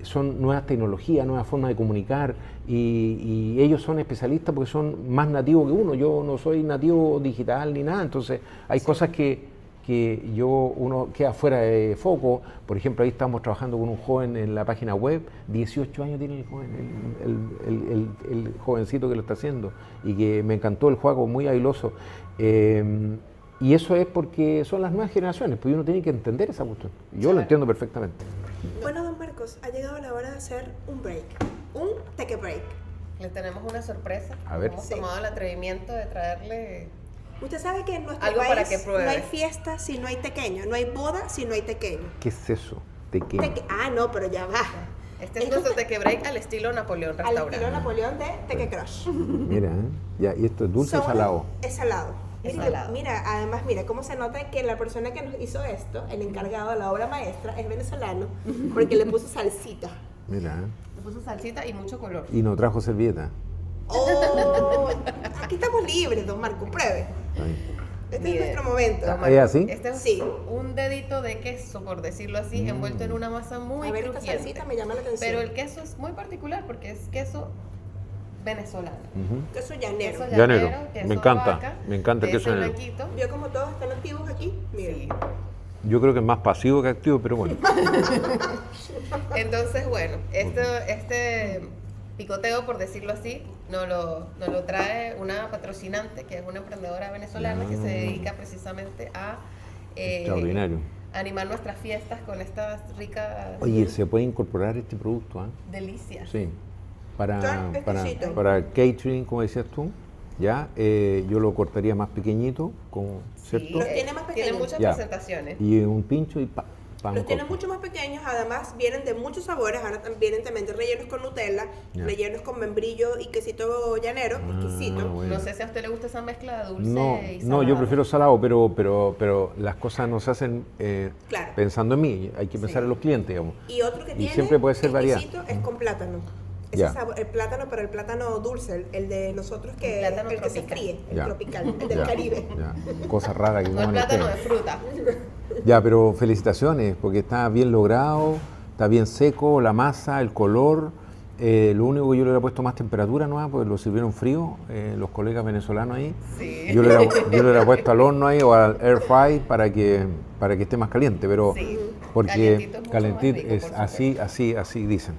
son nuevas tecnologías, nuevas formas de comunicar y ellos son especialistas porque son más nativos que uno. Yo no soy nativo digital ni nada, entonces hay cosas que uno queda fuera de foco. Por ejemplo, ahí estamos trabajando con un joven en la página web, 18 años tiene el joven, el jovencito que lo está haciendo y que me encantó el juego, muy habilidoso. Y eso es porque son las nuevas generaciones, pues uno tiene que entender esa cuestión. Yo lo entiendo perfectamente. Bueno, don Marcos, ha llegado la hora de hacer un break, un take a break. Le tenemos una sorpresa. A ver. Hemos tomado el atrevimiento de traerle... Usted sabe que en nuestro Algo país para que pruebe. no hay fiesta si no hay tequeño, no hay boda si no hay tequeño. ¿Qué es eso? Tequeño. No, pero ya va. Este es nuestro Teque Break al estilo Napoleón Al Restaurante. estilo Napoleón de Teque Crush. Mira, ya, ¿y esto es dulce o Son- salado? Es salado. Es Mira, salado. Mira, además, mira cómo se nota que la persona que nos hizo esto, el encargado de la obra maestra, es venezolano, porque le puso salsita. Mira, Le puso salsita y mucho color. y no trajo servilleta. Oh, aquí estamos libres, don Marco, pruebe. Ahí. Este Mire, es nuestro momento. don ¿Es así? Este es Sí. un dedito de queso, por decirlo así, envuelto en una masa muy A ver, esta crujiente. salsita me llama la atención. Pero el queso es muy particular porque es queso venezolano. Queso llanero. Queso Llanero, queso me encanta, vaca, me encanta el de queso ese llanero. blanquito. Vio como todos están activos aquí. Miren. Sí. Yo creo que es más pasivo que activo, pero bueno. Entonces, bueno, este picoteo, por decirlo así, nos lo trae una patrocinante, que es una emprendedora venezolana que se dedica precisamente a Extraordinario. animar nuestras fiestas con estas ricas Oye, ¿se puede incorporar este producto? ¿Ah? delicias. Sí. Para exquisito. catering, como decías tú, ya, yo lo cortaría más pequeñito, ¿cierto? Los tiene más Tiene pequeños. muchas Ya. presentaciones. Y un pincho y pan Los tienen corto. mucho más pequeños, además vienen de muchos sabores, ahora vienen también de rellenos con Nutella, Ya. rellenos con membrillo y quesito llanero, exquisito. bueno. No sé si a usted le gusta esa mezcla de dulce No, y no, yo salado. prefiero salado, pero las cosas no se hacen Claro. pensando en mí, hay que pensar Sí. en los clientes, digamos. Y otro que Y tiene siempre puede ser variado. exquisito es con plátano. Ese Ya. sabor, el plátano, pero el plátano dulce, el de nosotros que, El plátano el que se tropical. fríe, el Ya. tropical, el del Ya, Caribe. ya. Cosa rara que No el coman plátano de ustedes. fruta. Ya, pero felicitaciones, porque está bien logrado, está bien seco, la masa, el color. Lo único que yo le hubiera puesto más temperatura, ¿no? Porque lo sirvieron frío, los colegas venezolanos ahí. Sí. Yo le hubiera puesto al horno ahí o al air fry para que esté más caliente, pero Sí. porque Calientito es mucho calentito más rico, es por así dicen.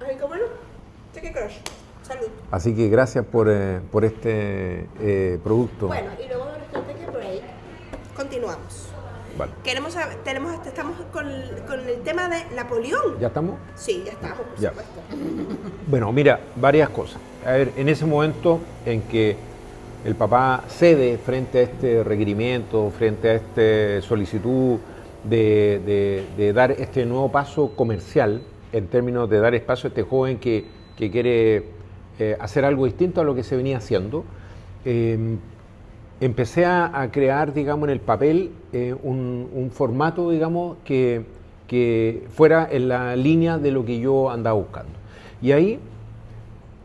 Ay, qué bueno. Chicken Crush. Salud. Así que gracias por este producto. Bueno, y luego de nuestro take break, continuamos. Vale. Queremos saber, estamos con el tema de Napoleón. ¿Ya estamos? Sí, ya estamos, por Ya. supuesto. Bueno, mira, varias cosas. A ver, en ese momento en que el papá cede frente a este requerimiento, frente a esta solicitud de dar este nuevo paso comercial, en términos de dar espacio a este joven que quiere hacer algo distinto a lo que se venía haciendo, empecé a crear, digamos, en el papel un formato, digamos, que fuera en la línea de lo que yo andaba buscando. Y ahí,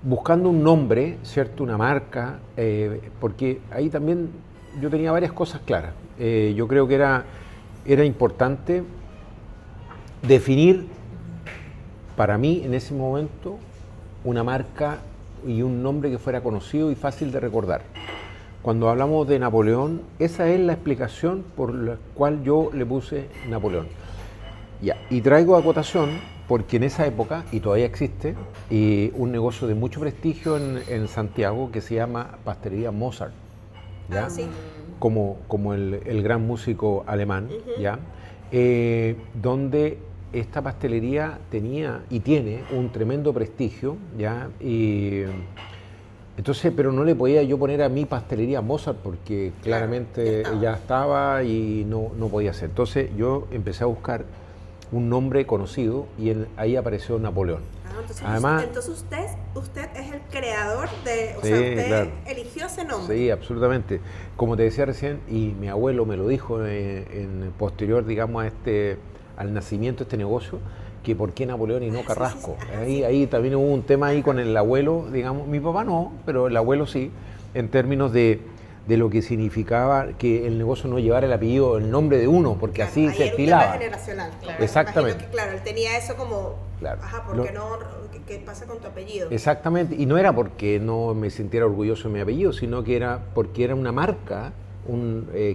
buscando un nombre, ¿cierto? Una marca, porque ahí también yo tenía varias cosas claras. Yo creo que era importante definir para mí en ese momento una marca y un nombre que fuera conocido y fácil de recordar. Cuando hablamos de Napoleón, esa es la explicación por la cual yo le puse Napoleón. Ya, y traigo a acotación porque en esa época, y todavía existe, un negocio de mucho prestigio en Santiago que se llama Pastelería Mozart, ¿ya? Ah, sí. Como el gran músico alemán, ¿ya? Donde esta pastelería tenía y tiene un tremendo prestigio, ¿ya? Y entonces, pero no le podía yo poner a mi pastelería Mozart porque claramente ya estaba y no podía ser. Entonces yo empecé a buscar un nombre conocido y ahí apareció Napoleón. Entonces usted es el creador de, Sí, sea, usted claro. eligió ese nombre. Sí, absolutamente. Como te decía recién, y mi abuelo me lo dijo en posterior, digamos, al nacimiento de este negocio, que por qué Napoleón y no Carrasco. Ahí también hubo un tema ahí con el abuelo, digamos, mi papá no, pero el abuelo sí, en términos de lo que significaba que el negocio no llevara el apellido, el nombre de uno, porque Claro, así ahí se era un estilaba. tema generacional. Claro. Exactamente. Imagino que, claro, él tenía eso como, Claro. ajá, ¿por qué no? ¿Qué pasa con tu apellido? Exactamente, y no era porque no me sintiera orgulloso de mi apellido, sino que era porque era una marca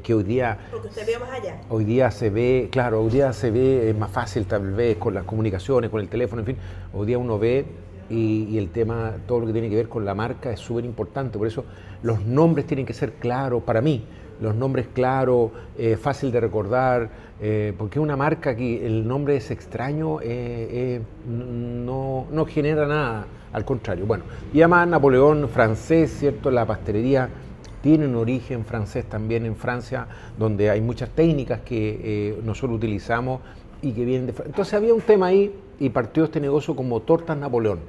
que hoy día Porque usted vio más allá. hoy día se ve, claro, hoy día se ve más fácil tal vez con las comunicaciones, con el teléfono, en fin, hoy día uno ve y el tema, todo lo que tiene que ver con la marca es súper importante, por eso los nombres tienen que ser claros para mí, los nombres claros, fácil de recordar, porque una marca que el nombre es extraño, no genera nada, al contrario. Bueno, y además Napoleón francés, ¿cierto? La pastelería tiene un origen francés también en Francia, donde hay muchas técnicas que nosotros utilizamos y que vienen de Francia. Entonces había un tema ahí y partió este negocio como Tortas Napoleón.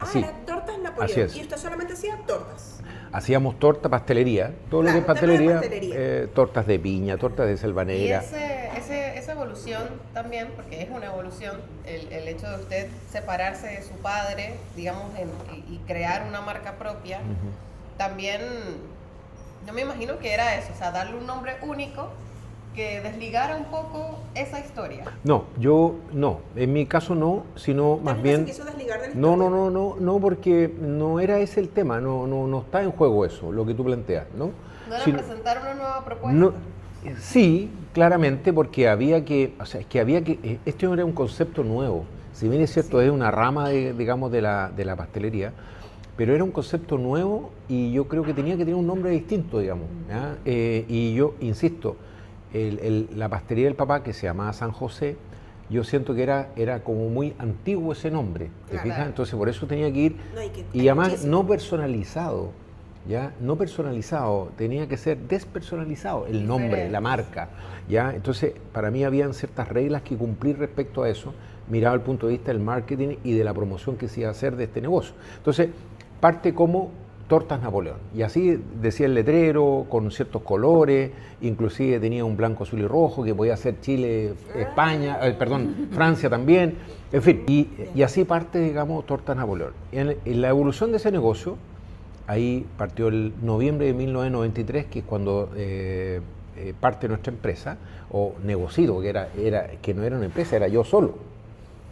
Así. Era tortas Napoleón. Así es. Y usted solamente hacía tortas. Hacíamos torta, pastelería, todo lo Claro, que es temas de pastelería, pastelería. tortas de piña, tortas de selva Y negra. esa evolución también, porque es una evolución, el hecho de usted separarse de su padre, digamos, y crear una marca propia, también, yo me imagino que era eso, o sea, darle un nombre único que desligara un poco esa historia. No, en mi caso no, sino más Usted nunca bien... se quiso desligar investigar de la No, historia. no, porque no era ese el tema, no está en juego eso, lo que tú planteas, ¿no? ¿No era Sino- presentar una nueva propuesta? no, sí, claramente, porque había que, o sea, es que había que, este no era un concepto nuevo, si bien es cierto, es una rama, digamos, de la pastelería, pero era un concepto nuevo y yo creo que tenía que tener un nombre distinto, digamos, ¿ya? Y yo insisto, la pastelería del papá, que se llamaba San José, yo siento que era como muy antiguo ese nombre, ¿te Claro. fijas? Entonces por eso tenía que ir, No, y que y hay además muchísimo. no personalizado, ¿ya? No personalizado, tenía que ser despersonalizado, el nombre, Diferente. la marca, ¿ya? Entonces para mí habían ciertas reglas que cumplir respecto a eso, mirado el punto de vista del marketing y de la promoción que se iba a hacer de este negocio. Entonces parte como tortas Napoleón, y así decía el letrero, con ciertos colores, inclusive tenía un blanco, azul y rojo, que podía ser Chile, España, perdón, Francia también, en fin, y así parte, digamos, tortas Napoleón. En la evolución de ese negocio, ahí partió el noviembre de 1993, que es cuando parte nuestra empresa, o negocito, que no era una empresa, era yo solo.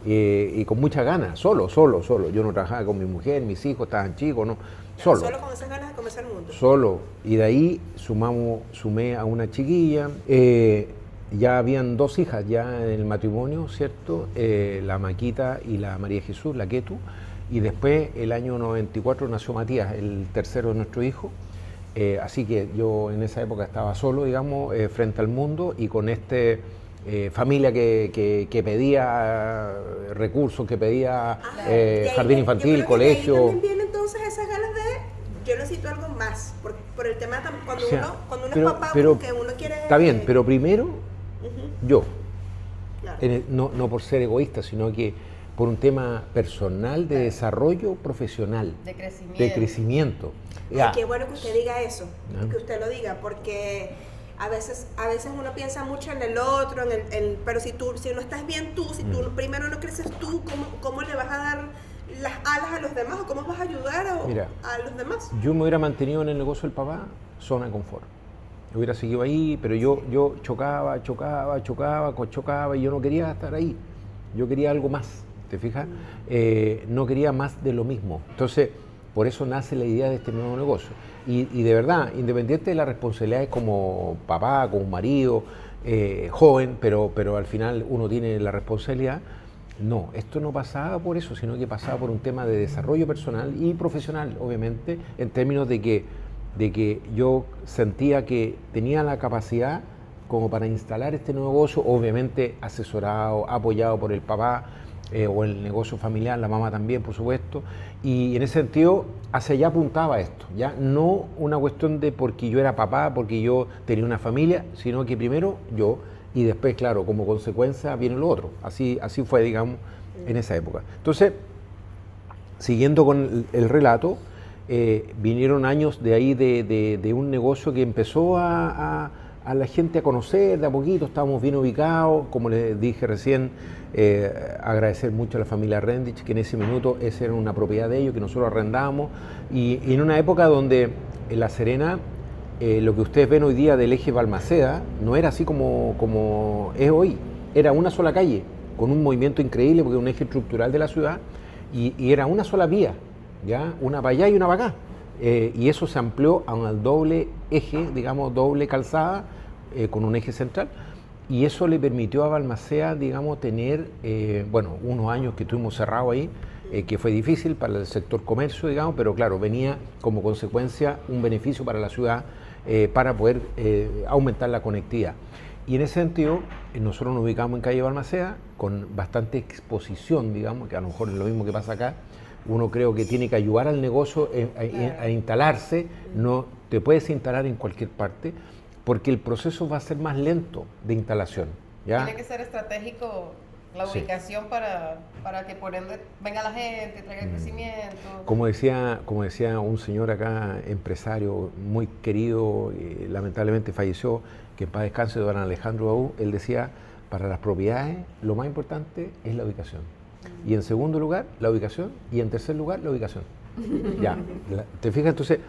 Y con muchas ganas, solo. Yo no trabajaba con mi mujer, mis hijos estaban chicos, no, solo. Solo con esas ganas de comerse el mundo. Solo. Y de ahí sumé a una chiquilla. Ya habían 2 hijas ya en el matrimonio, ¿cierto? La Maquita y la María Jesús, la Ketu. Y después, el año 94, nació Matías, el tercero de nuestro hijo. Así que yo en esa época estaba solo, digamos, frente al mundo y con familia que pedía recursos, que pedía Y ahí jardín yo infantil, creo que colegio. de ahí también viene entonces esas ganas de yo necesito algo más por el tema cuando O sea, uno pero- es papá pero- porque uno quiere Está bien, pero primero Ujú, yo, claro. no por ser egoísta, sino que por un tema personal de desarrollo profesional, De crecimiento. de crecimiento. Ay, Ya. qué bueno que usted diga eso, Ah. que usted lo diga, porque a veces uno piensa mucho en el otro, pero si no estás bien tú, si tú primero no creces tú, ¿cómo le vas a dar las alas a los demás o cómo vas a ayudar Mira. a los demás? Yo me hubiera mantenido en el negocio del papá, zona de confort. Yo hubiera seguido ahí, pero yo chocaba y yo no quería estar ahí. Yo quería algo más, ¿te fijas? No quería más de lo mismo. Entonces, por eso nace la idea de este nuevo negocio. Y de verdad, independiente de las responsabilidades como papá, como marido, joven, pero al final uno tiene la responsabilidad. No, esto no pasaba por eso, sino que pasaba por un tema de desarrollo personal y profesional, obviamente, en términos de que yo sentía que tenía la capacidad como para instalar este nuevo negocio, obviamente asesorado, apoyado por el papá o el negocio familiar, la mamá también, por supuesto, y en ese sentido hacia allá apuntaba esto, ya no una cuestión de porque yo era papá, porque yo tenía una familia, sino que primero yo y después, claro, como consecuencia viene lo otro. Así fue, digamos, en esa época. Entonces, siguiendo con el relato, vinieron años de ahí de un negocio que empezó a la gente a conocer de a poquito, estábamos bien ubicados, como les dije recién, agradecer mucho a la familia Rendich, que en ese minuto esa era una propiedad de ellos, que nosotros arrendábamos, y en una época donde en La Serena, lo que ustedes ven hoy día del eje Balmaceda no era así como es hoy, era una sola calle, con un movimiento increíble, porque es un eje estructural de la ciudad, y era una sola vía, ¿ya? Una para allá y una para acá. Y eso se amplió a un doble eje, digamos, doble calzada, con un eje central, y eso le permitió a Balmaceda, digamos, tener, unos años que estuvimos cerrados ahí, que fue difícil para el sector comercio, digamos, pero claro, venía como consecuencia un beneficio para la ciudad para poder aumentar la conectividad. Y en ese sentido, nosotros nos ubicamos en calle Balmaceda con bastante exposición, digamos, que a lo mejor es lo mismo que pasa acá. Uno creo que tiene que ayudar al negocio a instalarse, no te puedes instalar en cualquier parte, porque el proceso va a ser más lento de instalación, ¿ya? Tiene que ser estratégico la Sí. ubicación para que por ende venga la gente, traiga el crecimiento. Como decía un señor acá, empresario muy querido, lamentablemente falleció, que en paz descanse, don Alejandro Baú, él decía, para las propiedades lo más importante es la ubicación. Y en segundo lugar, la ubicación, y en tercer lugar, la ubicación. Ya, ¿te fijas? Entonces,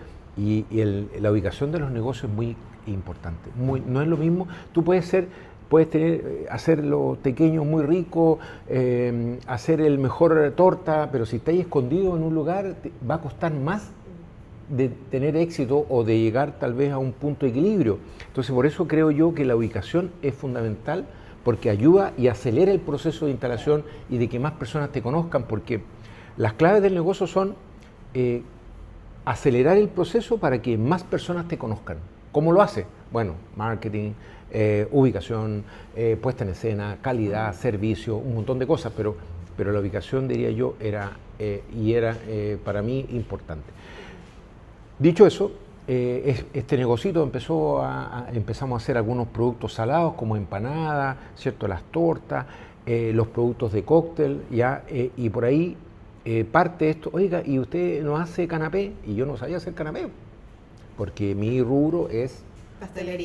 la ubicación de los negocios es muy importante. No es lo mismo, tú puedes ser puedes hacer los pequeños muy ricos, hacer el mejor torta, pero si estáis escondido en un lugar, va a costar más de tener éxito o de llegar tal vez a un punto de equilibrio. Entonces, por eso creo yo que la ubicación es fundamental, porque ayuda y acelera el proceso de instalación y de que más personas te conozcan, porque las claves del negocio son acelerar el proceso para que más personas te conozcan. ¿Cómo lo hace? Bueno, marketing, ubicación, puesta en escena, calidad, servicio, un montón de cosas, pero la ubicación, diría yo, era para mí importante. Dicho eso, este negocito empezamos a hacer algunos productos salados como empanadas, ¿cierto? Las tortas, los productos de cóctel, ¿ya? Y por ahí parte esto, oiga, ¿y usted no hace canapé? Y yo no sabía hacer canapé, porque mi rubro es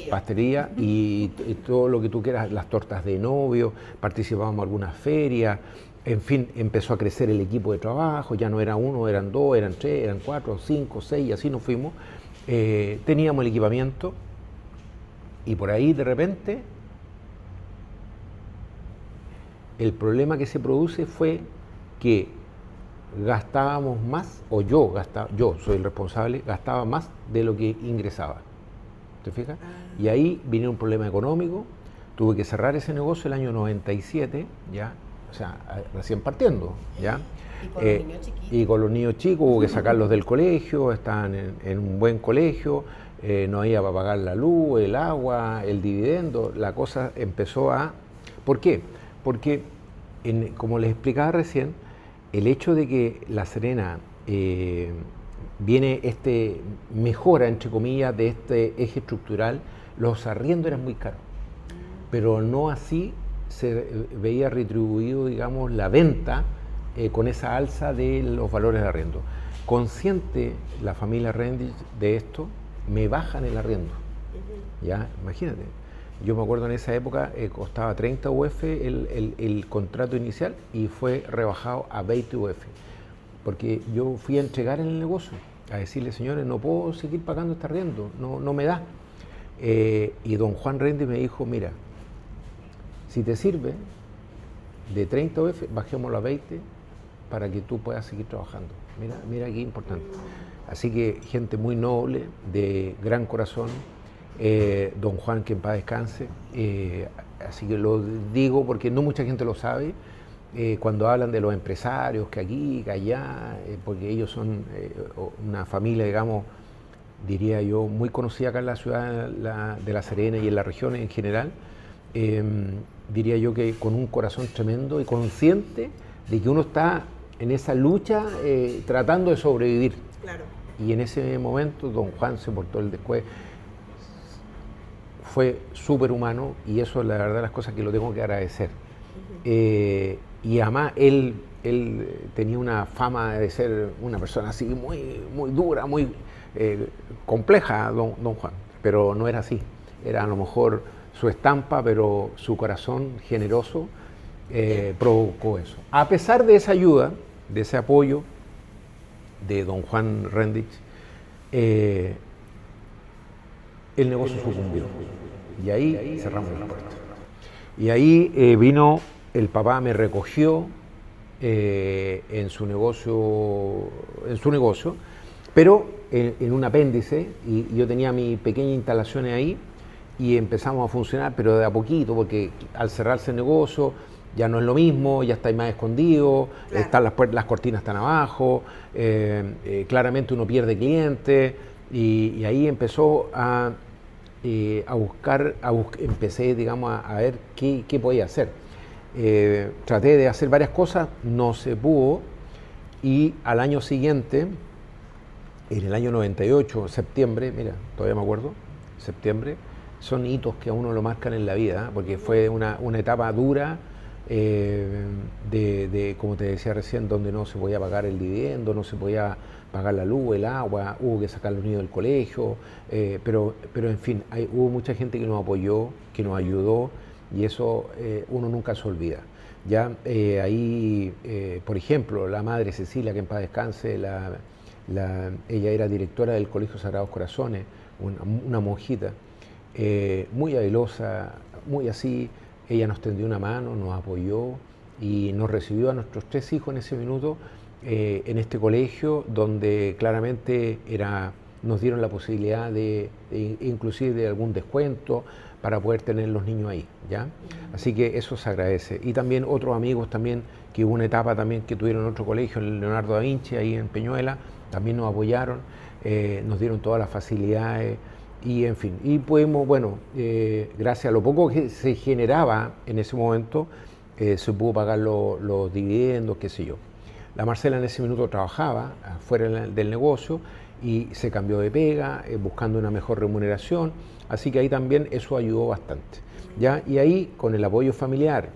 pastelería y todo lo que tú quieras, las tortas de novio, participábamos en algunas ferias, en fin, empezó a crecer el equipo de trabajo, ya no era uno, eran dos, eran tres, eran cuatro, cinco, seis, y así nos fuimos. Teníamos el equipamiento y por ahí de repente el problema que se produce fue que gastábamos más, o yo soy el responsable, gastaba más de lo que ingresaba. ¿Te fijas? Y ahí vino un problema económico, tuve que cerrar ese negocio el año 97, ¿ya? O sea, recién partiendo, ¿ya? Y con los niños chiquitos. Y con los niños chicos hubo que sacarlos del colegio, estaban en un buen colegio, no había para pagar la luz, el agua, el dividendo, la cosa empezó a... ¿Por qué? Porque, como les explicaba recién, el hecho de que La Serena viene mejora, entre comillas, de este eje estructural, los arriendos eran muy caros, pero no así se veía retribuido, digamos, la venta con esa alza de los valores de arriendo. Consciente la familia Rendich de esto, me bajan el arriendo. Ya, imagínate. Yo me acuerdo en esa época costaba 30 UF el contrato inicial y fue rebajado a 20 UF. Porque yo fui a entregar en el negocio, a decirle, señores, no puedo seguir pagando este arriendo, no me da. Y don Juan Rendich me dijo, mira, si te sirve, de 30 UF bajémoslo a 20 para que tú puedas seguir trabajando. Mira qué importante. Así que gente muy noble, de gran corazón, don Juan, que en paz descanse, así que lo digo porque no mucha gente lo sabe, cuando hablan de los empresarios, que aquí, que allá, porque ellos son una familia, digamos, diría yo, muy conocida acá en la ciudad de La Serena y en la región en general, diría yo que con un corazón tremendo y consciente de que uno está en esa lucha tratando de sobrevivir. Claro. Y en ese momento don Juan se portó el después, fue súper humano y eso es la verdad las cosas que lo tengo que agradecer. Y además él tenía una fama de ser una persona así muy dura, muy compleja, don Juan, pero no era así, era a lo mejor su estampa, pero su corazón generoso provocó eso. A pesar de esa ayuda, de ese apoyo de don Juan Rendich, el negocio sucumbió y ahí cerramos la puerta. Y ahí vino, el papá me recogió en su negocio, pero en un apéndice, y yo tenía mi pequeña instalación ahí y empezamos a funcionar, pero de a poquito, porque al cerrarse el negocio ya no es lo mismo, ya estáis más escondido, claro. Las cortinas están abajo, claramente uno pierde clientes y ahí empezó empecé, digamos, a ver qué podía hacer. Traté de hacer varias cosas, no se pudo, y al año siguiente, en el año 98, septiembre, mira, todavía me acuerdo, septiembre, son hitos que a uno lo marcan en la vida, porque fue una etapa dura, como te decía recién, donde no se podía pagar el dividendo, no se podía pagar la luz, el agua, hubo que sacar a los niños del colegio, pero en fin, hubo mucha gente que nos apoyó, que nos ayudó, y eso uno nunca se olvida. Ya ahí, por ejemplo, la madre Cecilia, que en paz descanse, ella era directora del Colegio Sagrados Corazones, una monjita, muy habilosa, muy así. Ella nos tendió una mano, nos apoyó y nos recibió a nuestros 3 hijos en ese minuto en este colegio donde claramente nos dieron la posibilidad inclusive de algún descuento para poder tener los niños ahí, ¿ya? Así que eso se agradece. Y también otros amigos también, que hubo una etapa también que tuvieron en otro colegio, el Leonardo da Vinci, ahí en Peñuela, también nos apoyaron, nos dieron todas las facilidades y en fin. Y pudimos, bueno, gracias a lo poco que se generaba en ese momento, se pudo pagar los dividendos, qué sé yo. La Marcela en ese minuto trabajaba fuera del negocio y se cambió de pega, buscando una mejor remuneración, así que ahí también eso ayudó bastante, ¿ya? Y ahí, con el apoyo familiar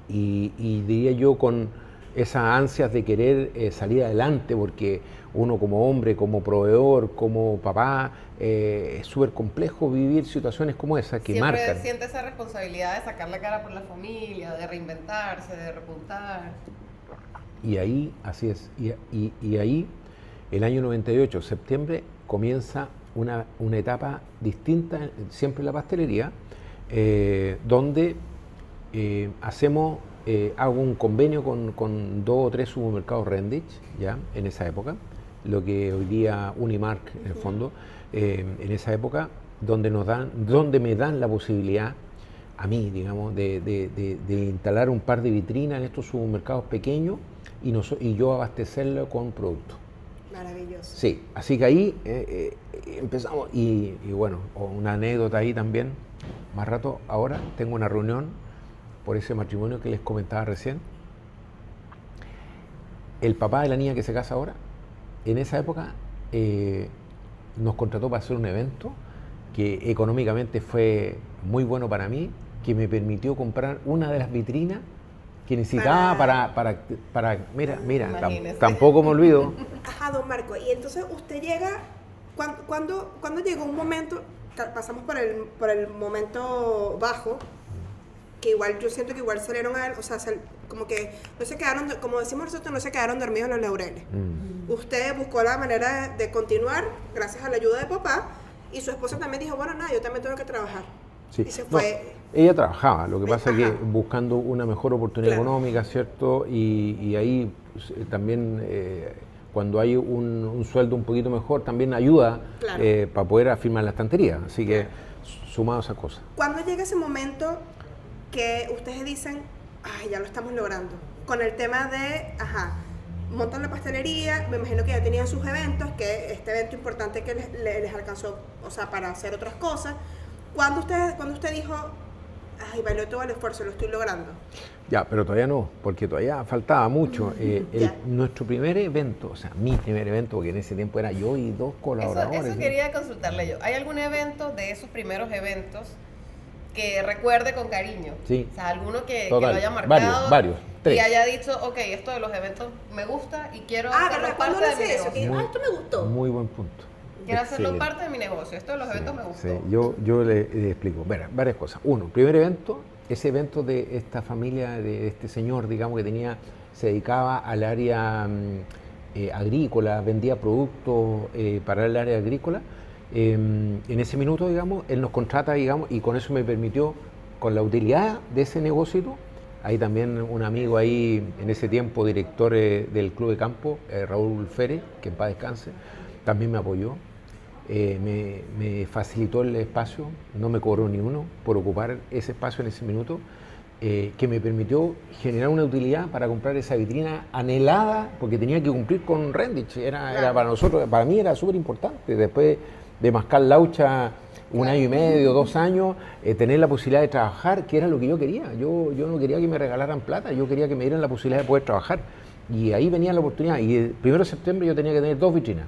y diría yo con esas ansias de querer salir adelante, porque uno como hombre, como proveedor, como papá, es súper complejo vivir situaciones como esas que siempre marcan. Siente esa responsabilidad de sacar la cara por la familia, de reinventarse, de repuntar. Y ahí, así es, y ahí, el año 98, septiembre, comienza una etapa distinta, siempre en la pastelería, donde hago un convenio con 2 o 3 supermercados Rendich, ya, en esa época, lo que hoy día Unimark, en el fondo, en esa época, donde me dan la posibilidad a mí, digamos, de instalar un par de vitrinas en estos supermercados pequeños y yo abastecerlo con productos. Maravilloso. Sí, así que ahí empezamos y bueno, una anécdota ahí también, más rato, ahora tengo una reunión por ese matrimonio que les comentaba recién. El papá de la niña que se casa ahora, en esa época nos contrató para hacer un evento que económicamente fue muy bueno para mí, que me permitió comprar una de las vitrinas que necesitaba para mira, tampoco me olvido. Ajá, don Marco, y entonces usted llega, cuando llegó un momento, pasamos por el momento bajo, que igual yo siento que igual salieron o sea, como que no se quedaron, como decimos nosotros, no se quedaron dormidos en los laureles. Usted buscó la manera de continuar gracias a la ayuda de papá, y su esposa también dijo, bueno, nada, yo también tengo que trabajar. Sí. Y se fue. No, ella trabajaba, lo que pasa es que buscando una mejor oportunidad económica, ¿cierto? Y ahí también cuando hay un sueldo un poquito mejor, también ayuda para poder afirmar la estantería. Así que sumado a esa cosa. ¿Cuándo llega ese momento que ustedes dicen, ay, ya lo estamos logrando? Con el tema de, montan la pastelería, me imagino que ya tenían sus eventos, que este evento importante que les alcanzó, o sea, para hacer otras cosas. ¿Cuándo usted dijo, ay, valió todo el esfuerzo, lo estoy logrando? Ya, pero todavía no, porque todavía faltaba mucho. Nuestro primer evento, o sea, mi primer evento, porque en ese tiempo era yo y 2 colaboradores. Eso quería consultarle yo. ¿Hay algún evento de esos primeros eventos que recuerde con cariño? Sí. O sea, alguno que Total, lo haya marcado. Varios, 3. Y haya dicho, ok, esto de los eventos me gusta y quiero hacerlo parte de mi negocio. Esto me gustó. Muy buen punto. Quiero hacerlo parte de mi negocio. Esto de los eventos me gustó. Sí. Yo le explico varias cosas. Uno, primer evento, ese evento de esta familia, de este señor, digamos, que se dedicaba al área agrícola, vendía productos para el área agrícola. En ese minuto, digamos, él nos contrata, digamos, y con eso me permitió, con la utilidad de ese negocio, hay también un amigo ahí, en ese tiempo, director del Club de Campo, Raúl Férez, que en paz descanse, también me apoyó. Me facilitó el espacio, no me cobró ni uno por ocupar ese espacio en ese minuto, que me permitió generar una utilidad para comprar esa vitrina anhelada, porque tenía que cumplir con Rendich, era para nosotros, para mí era súper importante, después de mascar laucha 1 año y medio, 2 años, tener la posibilidad de trabajar, que era lo que yo quería. Yo no quería que me regalaran plata, yo quería que me dieran la posibilidad de poder trabajar, y ahí venía la oportunidad, y el 1 de septiembre yo tenía que tener 2 vitrinas,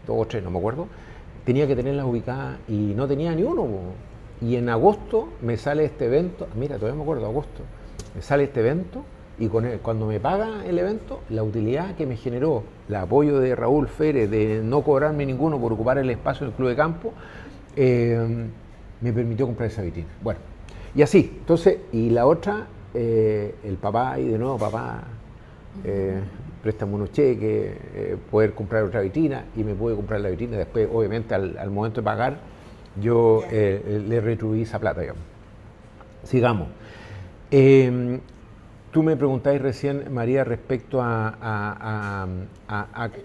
2 o 3, no me acuerdo. Tenía que tenerlas ubicadas y no tenía ni uno. Y en agosto me sale este evento, mira, todavía me acuerdo, agosto, me sale este evento y cuando me paga el evento, la utilidad que me generó, el apoyo de Raúl Férez, de no cobrarme ninguno por ocupar el espacio del Club de Campo, me permitió comprar esa vitrina. Bueno, y así, entonces, y la otra, el papá, y de nuevo, papá, préstame unos cheques, poder comprar otra vitrina, y me pude comprar la vitrina. Después, obviamente, al momento de pagar, Yo Ya. le retribuí esa plata, digamos. Sigamos. Tú me preguntáis recién, María, respecto a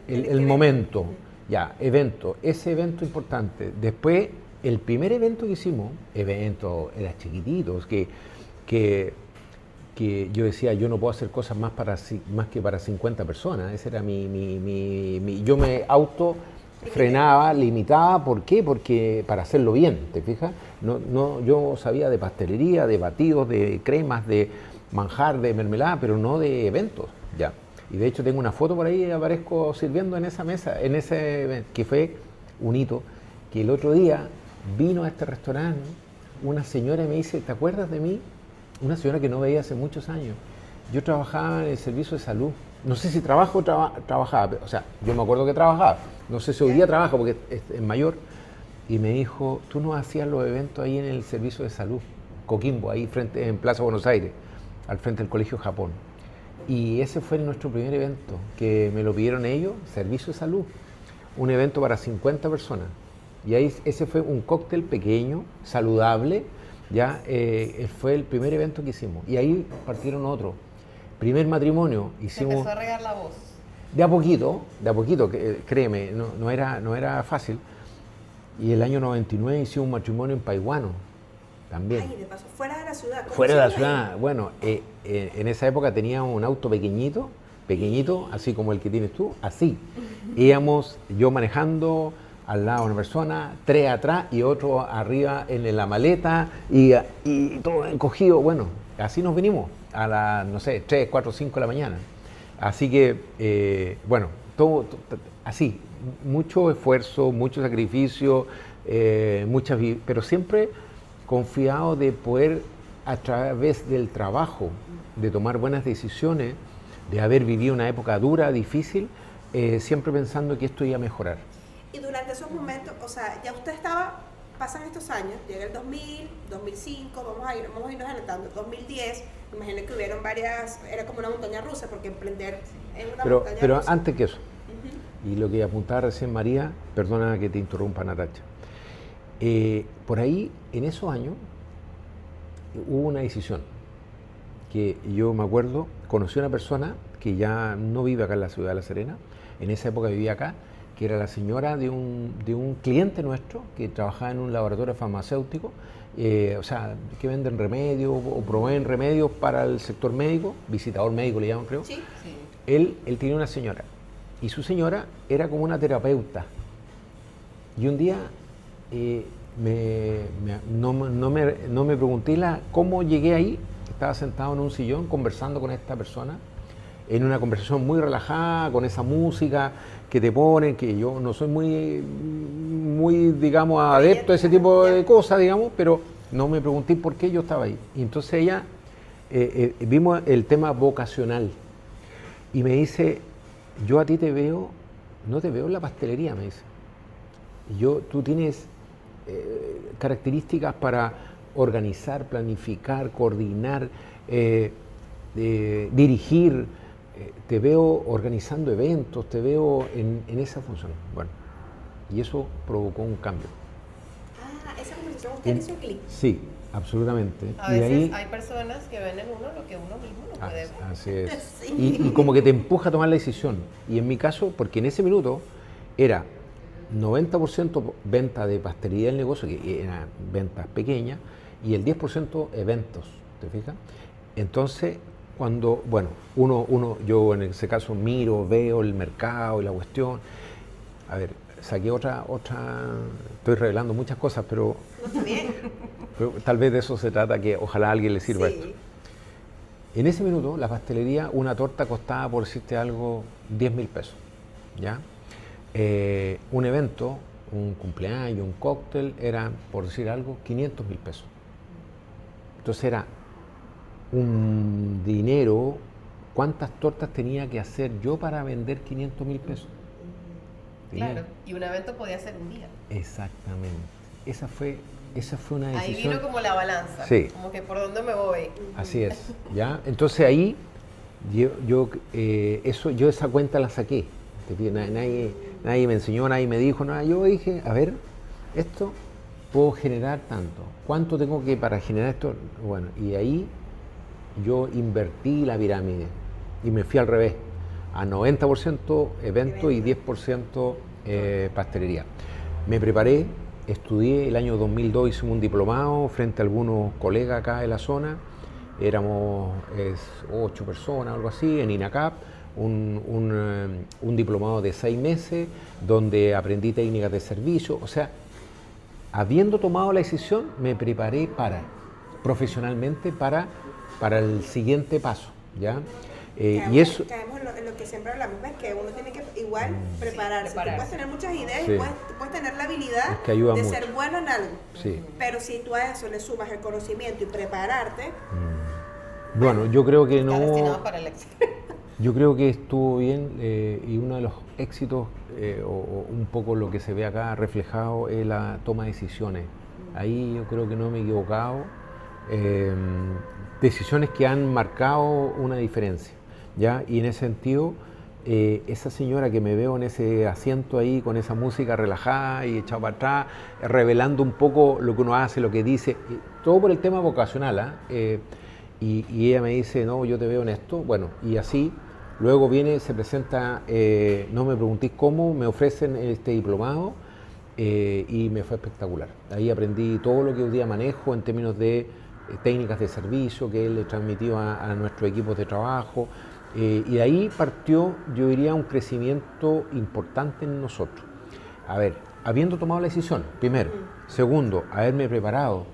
el evento. momento. Ya, evento. Ese evento importante. Después, el primer evento que hicimos, evento, era chiquititos, que, que yo decía, yo no puedo hacer cosas más que para 50 personas. Ese era yo me auto frenaba, limitaba. ¿Por qué? Porque para hacerlo bien, ¿te fijas? Yo sabía de pastelería, de batidos, de cremas, de manjar, de mermelada, pero no de eventos, ya. Y de hecho tengo una foto por ahí, aparezco sirviendo en esa mesa, en ese evento, que fue un hito, que el otro día vino a este restaurante una señora y me dice, ¿te acuerdas de mí? Una señora que no veía hace muchos años. Yo trabajaba en el servicio de salud. No sé si trabajaba, o sea, yo me acuerdo que trabajaba. No sé si hoy día trabaja porque es mayor. Y me dijo, tú no hacías los eventos ahí en el servicio de salud, Coquimbo, ahí frente, en Plaza Buenos Aires, al frente del Colegio Japón. Y ese fue nuestro primer evento, que me lo pidieron ellos, servicio de salud. Un evento para 50 personas. Y ahí ese fue un cóctel pequeño, saludable, ya fue el primer evento que hicimos. Y ahí partieron otro. Primer matrimonio, Se hicimos empezó a regar la voz. de a poquito, créeme, no era fácil. Y el año 99 hicimos un matrimonio en Paiguano, también. Ay, de paso, fuera de la ciudad. ¿Cómo Fuera de la se llama ciudad, bueno, en esa época teníamos un auto pequeñito, así como el que tienes tú, así. Íbamos yo manejando, al lado una persona, 3 atrás y otro arriba en la maleta y todo encogido. Bueno, así nos vinimos a las, no sé, 3, 4, 5 de la mañana. Así que, bueno, todo así, mucho esfuerzo, mucho sacrificio, pero siempre confiado de poder, a través del trabajo, de tomar buenas decisiones, de haber vivido una época dura, difícil, siempre pensando que esto iba a mejorar. Y durante esos momentos, o sea, ya usted estaba, pasan estos años, llega el 2000, 2005, vamos a irnos adelantando, 2010, imagino que hubieron varias, era como una montaña rusa, porque emprender en una montaña Pero rusa. antes que eso, y lo que apuntaba recién María, perdona que te interrumpa, Natacha, por ahí, en esos años, hubo una decisión, que yo me acuerdo, conocí a una persona que ya no vive acá en la ciudad de La Serena, en esa época vivía acá, que era la señora de un cliente nuestro que trabajaba en un laboratorio farmacéutico, o sea, que venden remedios o proveen remedios para el sector médico, visitador médico le llaman, creo. Sí. Sí. Él tenía una señora y su señora era como una terapeuta. Y un día no me pregunté cómo llegué ahí. Estaba sentado en un sillón conversando con esta persona, en una conversación muy relajada, con esa música que te ponen, que yo no soy muy digamos, adepto a ese tipo de cosas, digamos, pero no me pregunté por qué yo estaba ahí. Y entonces ella, vimos el tema vocacional, y me dice, yo a ti te veo, no te veo en la pastelería, me dice. Tú tienes características para organizar, planificar, coordinar, dirigir. Te veo organizando eventos, te veo en esa función. Bueno, y eso provocó un cambio. Ah, esa conversación usted hizo clic. Sí, absolutamente. A Y veces ahí, hay personas que ven en uno lo que uno mismo no puede ver. así es. Sí. Y como que te empuja a tomar la decisión. Y en mi caso, porque en ese minuto era 90% venta de pastelería del negocio, que eran ventas pequeñas, y el 10% eventos, ¿te fijas? Entonces, cuando, bueno, yo en ese caso miro, veo el mercado y la cuestión. A ver, saqué otra, estoy revelando muchas cosas, pero No, está bien. tal vez de eso se trata, que ojalá a alguien le sirva Sí. esto. En ese minuto, la pastelería, una torta costaba, por decirte algo, 10.000 pesos, ¿ya? Un evento, un cumpleaños, un cóctel, era, por decir algo, 500.000 pesos. Entonces era un dinero, ¿cuántas tortas tenía que hacer yo para vender 500.000 pesos? Claro, y un evento podía ser un día. Exactamente. Esa fue una decisión. Ahí vino como la balanza, Sí. como que por dónde me voy. Así es, ¿ya? Entonces ahí yo esa cuenta la saqué. Nadie me enseñó, nadie me dijo nada. Yo dije, a ver, esto puedo generar tanto. ¿Cuánto tengo que para generar esto? Bueno, y ahí yo invertí la pirámide y me fui al revés, a 90% evento y 10% pastelería. Me preparé, estudié, el año 2002 hice un diplomado frente a algunos colegas acá de la zona, éramos 8 personas, algo así, en INACAP, un diplomado de 6 meses, donde aprendí técnicas de servicio, o sea, habiendo tomado la decisión, me preparé profesionalmente para el siguiente paso, ¿ya? Y eso... Caemos en lo que siempre hablamos, ¿ves? Que uno tiene que igual prepararse. Tú puedes tener muchas ideas Sí. y puedes tener la habilidad Es que ayuda de mucho. ser bueno en algo. Sí. Pero si tú a eso le sumas el conocimiento y prepararte, Bueno, yo creo que Está destinado no... para el éxito. Yo creo que estuvo bien y uno de los éxitos, o un poco lo que se ve acá reflejado, es la toma de decisiones. Ahí yo creo que no me he equivocado. Decisiones que han marcado una diferencia, ¿ya? Y en ese sentido, esa señora que me veo en ese asiento ahí con esa música relajada y echada para atrás, revelando un poco lo que uno hace, lo que dice, todo por el tema vocacional, ¿ah? Y ella me dice, no, yo te veo en esto, bueno, y así, luego viene, se presenta, no me preguntéis cómo, me ofrecen este diplomado y me fue espectacular. Ahí aprendí todo lo que hoy día manejo en términos de técnicas de servicio que él le transmitió a nuestros equipos de trabajo, y de ahí partió, yo diría, un crecimiento importante en nosotros. A ver, habiendo tomado la decisión, primero, segundo, haberme preparado,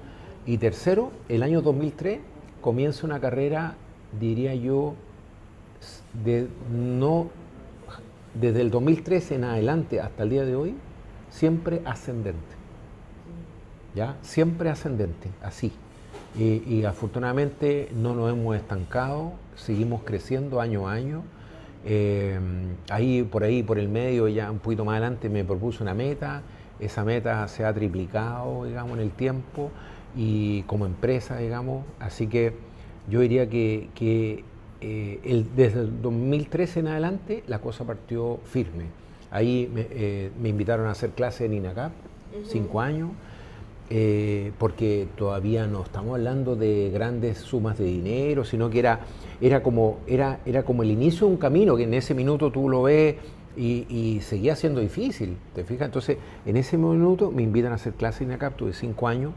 y tercero, el año 2003 comienza una carrera, diría yo, desde el 2013 en adelante hasta el día de hoy, siempre ascendente. ¿Ya? Siempre ascendente, así. Y afortunadamente no nos hemos estancado, seguimos creciendo año a año. Ahí por el medio, ya un poquito más adelante, me propuse una meta. Esa meta se ha triplicado, digamos, en el tiempo y como empresa, digamos. Así que yo diría que desde el 2013 en adelante la cosa partió firme. Ahí me invitaron a hacer clases en INACAP, 5 años. Porque todavía no estamos hablando de grandes sumas de dinero, sino que era como el inicio de un camino que en ese minuto tú lo ves y seguía siendo difícil, ¿te fijas? Entonces, en ese minuto me invitan a hacer clases en INACAP, tuve 5 años,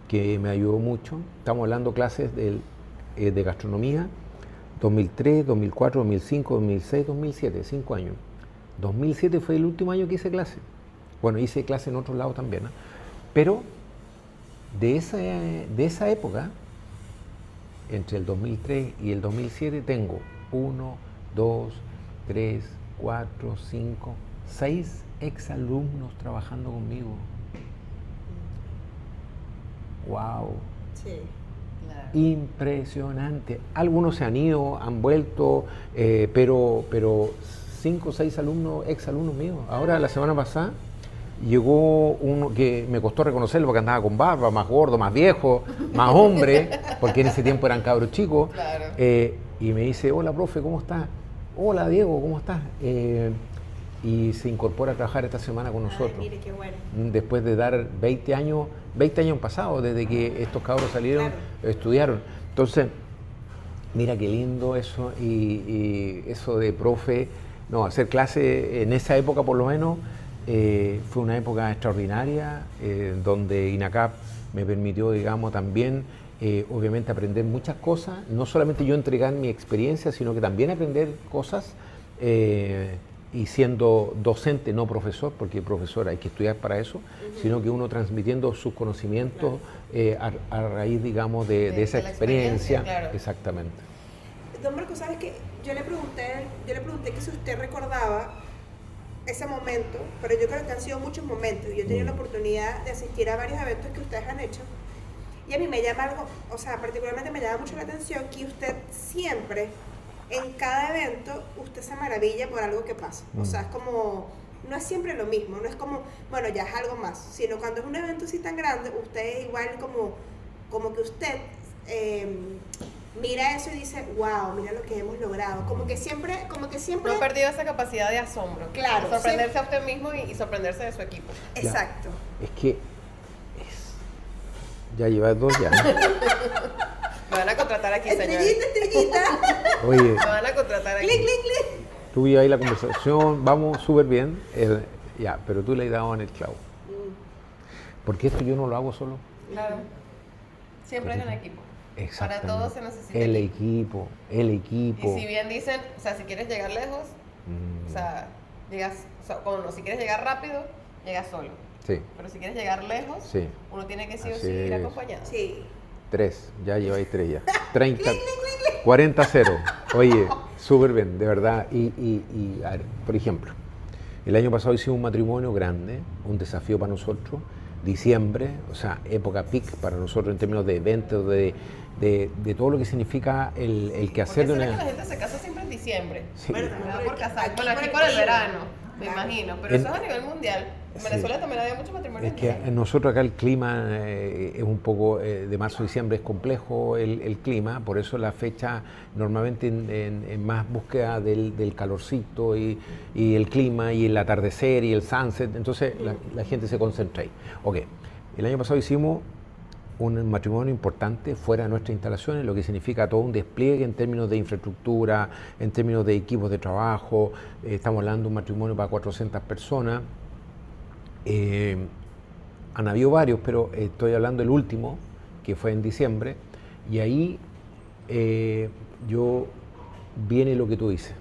que me ayudó mucho. Estamos hablando clases de gastronomía, 2003, 2004, 2005, 2006, 2007, 5 años. 2007 fue el último año que hice clase. Bueno, hice clase en otros lados también, ¿no? Pero de esa época, entre el 2003 y el 2007, tengo 1, 2, 3, 4, 5, 6 exalumnos trabajando conmigo. ¡Wow! sí. Claro. Impresionante. Algunos se han ido, han vuelto, pero 5 o 6 exalumnos míos. Ahora, la semana pasada, llegó uno que me costó reconocerlo porque andaba con barba, más gordo, más viejo, más hombre, porque en ese tiempo eran cabros chicos. Claro. Y me dice, hola, profe, ¿cómo estás? Hola, Diego, ¿cómo estás? Y se incorpora a trabajar esta semana con nosotros. Ay, mire, qué bueno. Después de dar 20 años pasados, desde que estos cabros salieron, Claro. estudiaron. Entonces, mira qué lindo eso, y eso de profe, no, hacer clase en esa época por lo menos, fue una época extraordinaria, donde INACAP me permitió, digamos, también, obviamente, aprender muchas cosas, no solamente yo entregar mi experiencia, sino que también aprender cosas, y siendo docente, no profesor, porque profesor hay que estudiar para eso, sino que uno transmitiendo sus conocimientos a raíz, digamos, de esa la experiencia. claro. Exactamente. Don Marco, ¿sabes qué? Yo le pregunté que si usted recordaba ese momento, pero yo creo que han sido muchos momentos. Yo he tenido la oportunidad de asistir a varios eventos que ustedes han hecho y a mí me llama algo, o sea, particularmente me llama mucho la atención que usted siempre, en cada evento, usted se maravilla por algo que pasa. O sea, es como, no es siempre lo mismo, no es como, bueno, ya es algo más, sino cuando es un evento así tan grande, usted es igual como que usted mira eso y dice, wow, mira lo que hemos logrado. Como que siempre. No ha perdido esa capacidad de asombro. Claro, Sorprenderse a usted mismo y sorprenderse de su equipo. Exacto. Es que Ya llevas 2 ya. Me van a contratar aquí, señores. Estrellita. Oye, Me van a contratar aquí. Clic, clic, clic. tú y ahí la conversación, vamos súper bien. Ya, pero tú le has dado en el clavo. Porque esto yo no lo hago solo. Claro. Siempre es en equipo. Exactamente. Para todo se necesita El equipo. equipo. Y si bien dicen, o sea, si quieres llegar lejos, o sea, si quieres llegar rápido, llegas solo. Sí, Pero si quieres llegar lejos, sí. uno tiene que sí o Así sí ir es. acompañado. Sí. 3, ya lleváis 3 ya. 30, 40-0. Oye, súper bien, de verdad. A ver, por ejemplo, el año pasado hicimos un matrimonio grande, un desafío para nosotros, diciembre, o sea, época peak para nosotros en términos de eventos, de todo lo que significa el quehacer de ¿Por qué será una... que la gente se casa siempre en diciembre? Sí. ¿Verdad? Se da por casar. Aquí Bueno, aquí por por el clima. verano, me Claro. imagino. Pero eso es a nivel mundial. En Sí. Venezuela también había muchos matrimonios. Es que nosotros acá el clima es un poco, de marzo a diciembre es complejo el clima, por eso la fecha normalmente en más búsqueda del calorcito y el clima y el atardecer y el sunset, entonces la gente se concentra ahí. Ok, el año pasado hicimos un matrimonio importante fuera de nuestras instalaciones, lo que significa todo un despliegue en términos de infraestructura, en términos de equipos de trabajo, estamos hablando de un matrimonio para 400 personas. Han habido varios, pero estoy hablando del último, que fue en diciembre, y ahí viene lo que tú dices.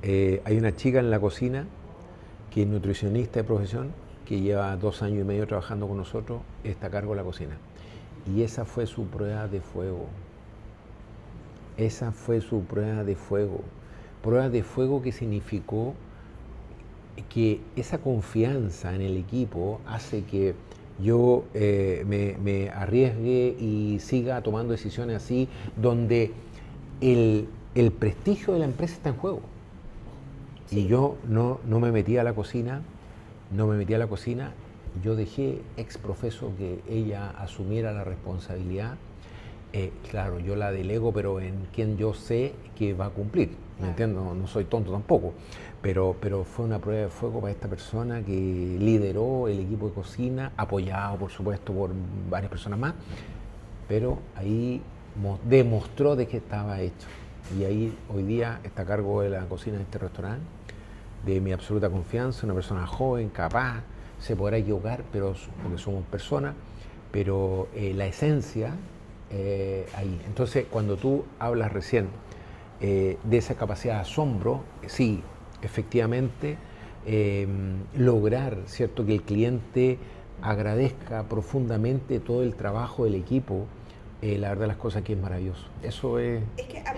Hay una chica en la cocina que es nutricionista de profesión, que lleva 2 años y medio trabajando con nosotros, está a cargo de la cocina. Y esa fue su prueba de fuego. Esa fue su prueba de fuego. Prueba de fuego que significó que esa confianza en el equipo hace que yo me arriesgue y siga tomando decisiones así, donde el prestigio de la empresa está en juego. Sí. Y yo no me metí a la cocina, yo dejé ex profeso que ella asumiera la responsabilidad. Claro, yo la delego, pero en quien yo sé que va a cumplir, ¿me entiendes? No soy tonto tampoco, pero fue una prueba de fuego para esta persona que lideró el equipo de cocina, apoyado por supuesto por varias personas más, pero ahí demostró de que estaba hecho. Y ahí hoy día está a cargo de la cocina de este restaurante, de mi absoluta confianza, una persona joven, capaz, se podrá equivocar, pero porque somos personas, pero la esencia ahí. Entonces, cuando tú hablas recién de esa capacidad de asombro, sí, efectivamente, lograr, ¿cierto?, que el cliente agradezca profundamente todo el trabajo del equipo, la verdad las cosas aquí es maravilloso. Eso es...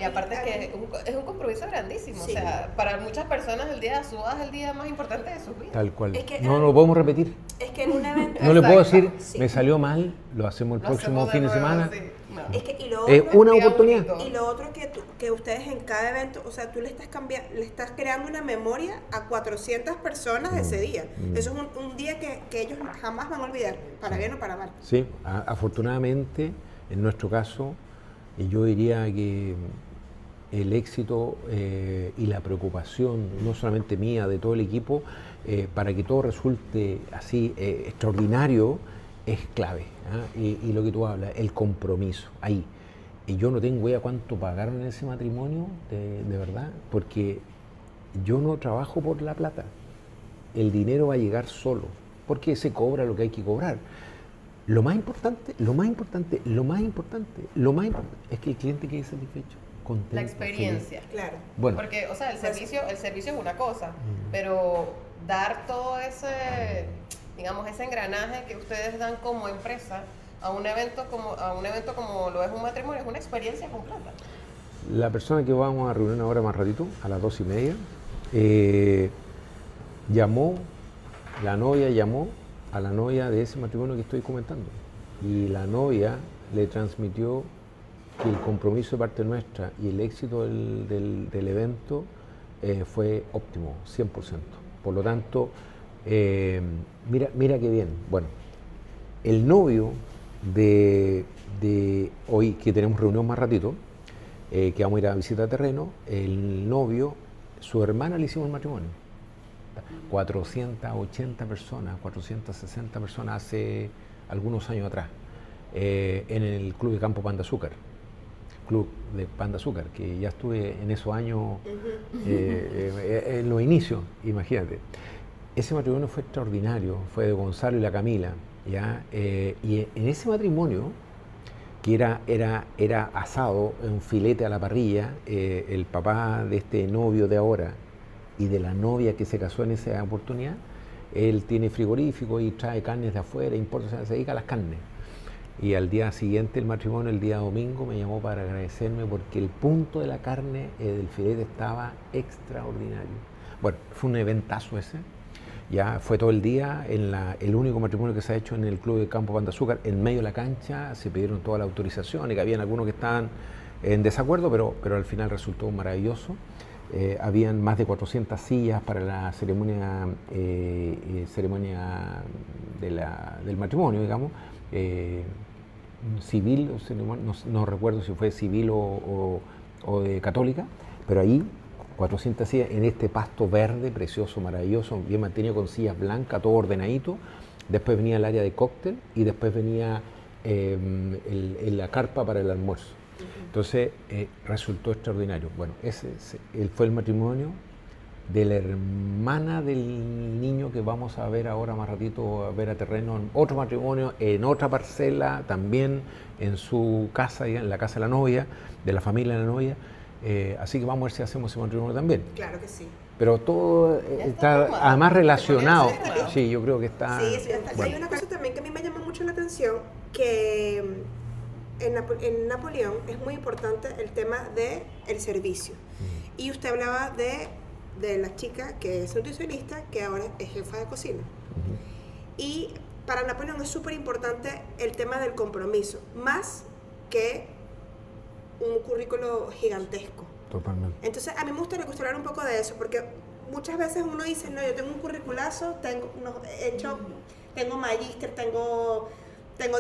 Y aparte es que es un compromiso grandísimo. Sí. O sea, para muchas personas el día de su boda es el día más importante de sus vidas. Tal cual. Es que no lo podemos repetir. Es que en un evento... No le puedo decir, Sí. me salió mal, lo hacemos el Lo próximo hacemos fin de nuevo, semana. sí. No. Es que, y lo Es otro, una Día oportunidad. único. y lo otro que ustedes en cada evento, o sea, tú le estás creando una memoria a 400 personas de ese día. Eso es un día que ellos jamás van a olvidar, para bien o para mal. Sí, afortunadamente, en nuestro caso, yo diría que el éxito y la preocupación, no solamente mía, de todo el equipo, para que todo resulte así extraordinario, es clave. Y lo que tú hablas, el compromiso, ahí. Y yo no tengo idea cuánto pagaron en ese matrimonio, de verdad, porque yo no trabajo por la plata. El dinero va a llegar solo, porque se cobra lo que hay que cobrar. Lo más importante es que el cliente quede satisfecho, contento. La experiencia. Claro. Bueno, Porque, o sea, el servicio es una cosa, pero dar todo ese, digamos, ese engranaje que ustedes dan como empresa a un evento como lo es un matrimonio, es una experiencia completa. la persona que vamos a reunir ahora más ratito, a las 2:30, la novia llamó a la novia de ese matrimonio que estoy comentando. Y la novia le transmitió que el compromiso de parte nuestra y el éxito del evento fue óptimo, 100%. Por lo tanto, mira qué bien. Bueno, el novio de hoy, que tenemos reunión más ratito, que vamos a ir a visitar terreno, el novio, su hermana le hicimos el matrimonio. 480 personas, 460 personas hace algunos años atrás. en el Club de Campo Pan de Azúcar. Club de Pan de Azúcar, que ya estuve en esos años, en los inicios, imagínate. Ese matrimonio fue extraordinario, fue de Gonzalo y la Camila, ¿ya? Y en ese matrimonio, que era asado, un filete a la parrilla, el papá de este novio de ahora y de la novia que se casó en esa oportunidad, él tiene frigorífico y trae carnes de afuera, importa, o sea, se dedica a las carnes. Y al día siguiente, el matrimonio, el día domingo, me llamó para agradecerme porque el punto de la carne del filete estaba extraordinario. Bueno, fue un eventazo ese. Ya fue todo el día, el único matrimonio que se ha hecho en el Club de Campo Pan de Azúcar, en medio de la cancha, se pidieron toda la autorización y que habían algunos que estaban en desacuerdo, pero al final resultó maravilloso. Habían más de 400 sillas para la ceremonia del matrimonio, digamos, civil, no recuerdo si fue civil o de católica, pero ahí 400 sillas en este pasto verde, precioso, maravilloso, bien mantenido con sillas blancas, todo ordenadito. Después venía el área de cóctel y después venía la carpa para el almuerzo. Entonces resultó extraordinario. Bueno, ese fue el matrimonio de la hermana del niño que vamos a ver ahora más ratito, a ver a terreno, en otro matrimonio, en otra parcela, también en su casa, en la casa de la novia, de la familia de la novia. Así que vamos a ver si hacemos ese matrimonio también. Claro que sí. Pero todo está además relacionado. Sí, yo creo que está... Sí, eso ya está. Bueno. Hay una cosa también que a mí me llama mucho la atención, que en Napoleón es muy importante el tema del servicio. Y usted hablaba de la chica que es nutricionista, que ahora es jefa de cocina. Y para Napoleón es súper importante el tema del compromiso, más que un currículo gigantesco. Totalmente. Entonces, a mí me gustaría hablar un poco de eso, porque muchas veces uno dice, no, yo tengo un curriculazo, tengo magíster, tengo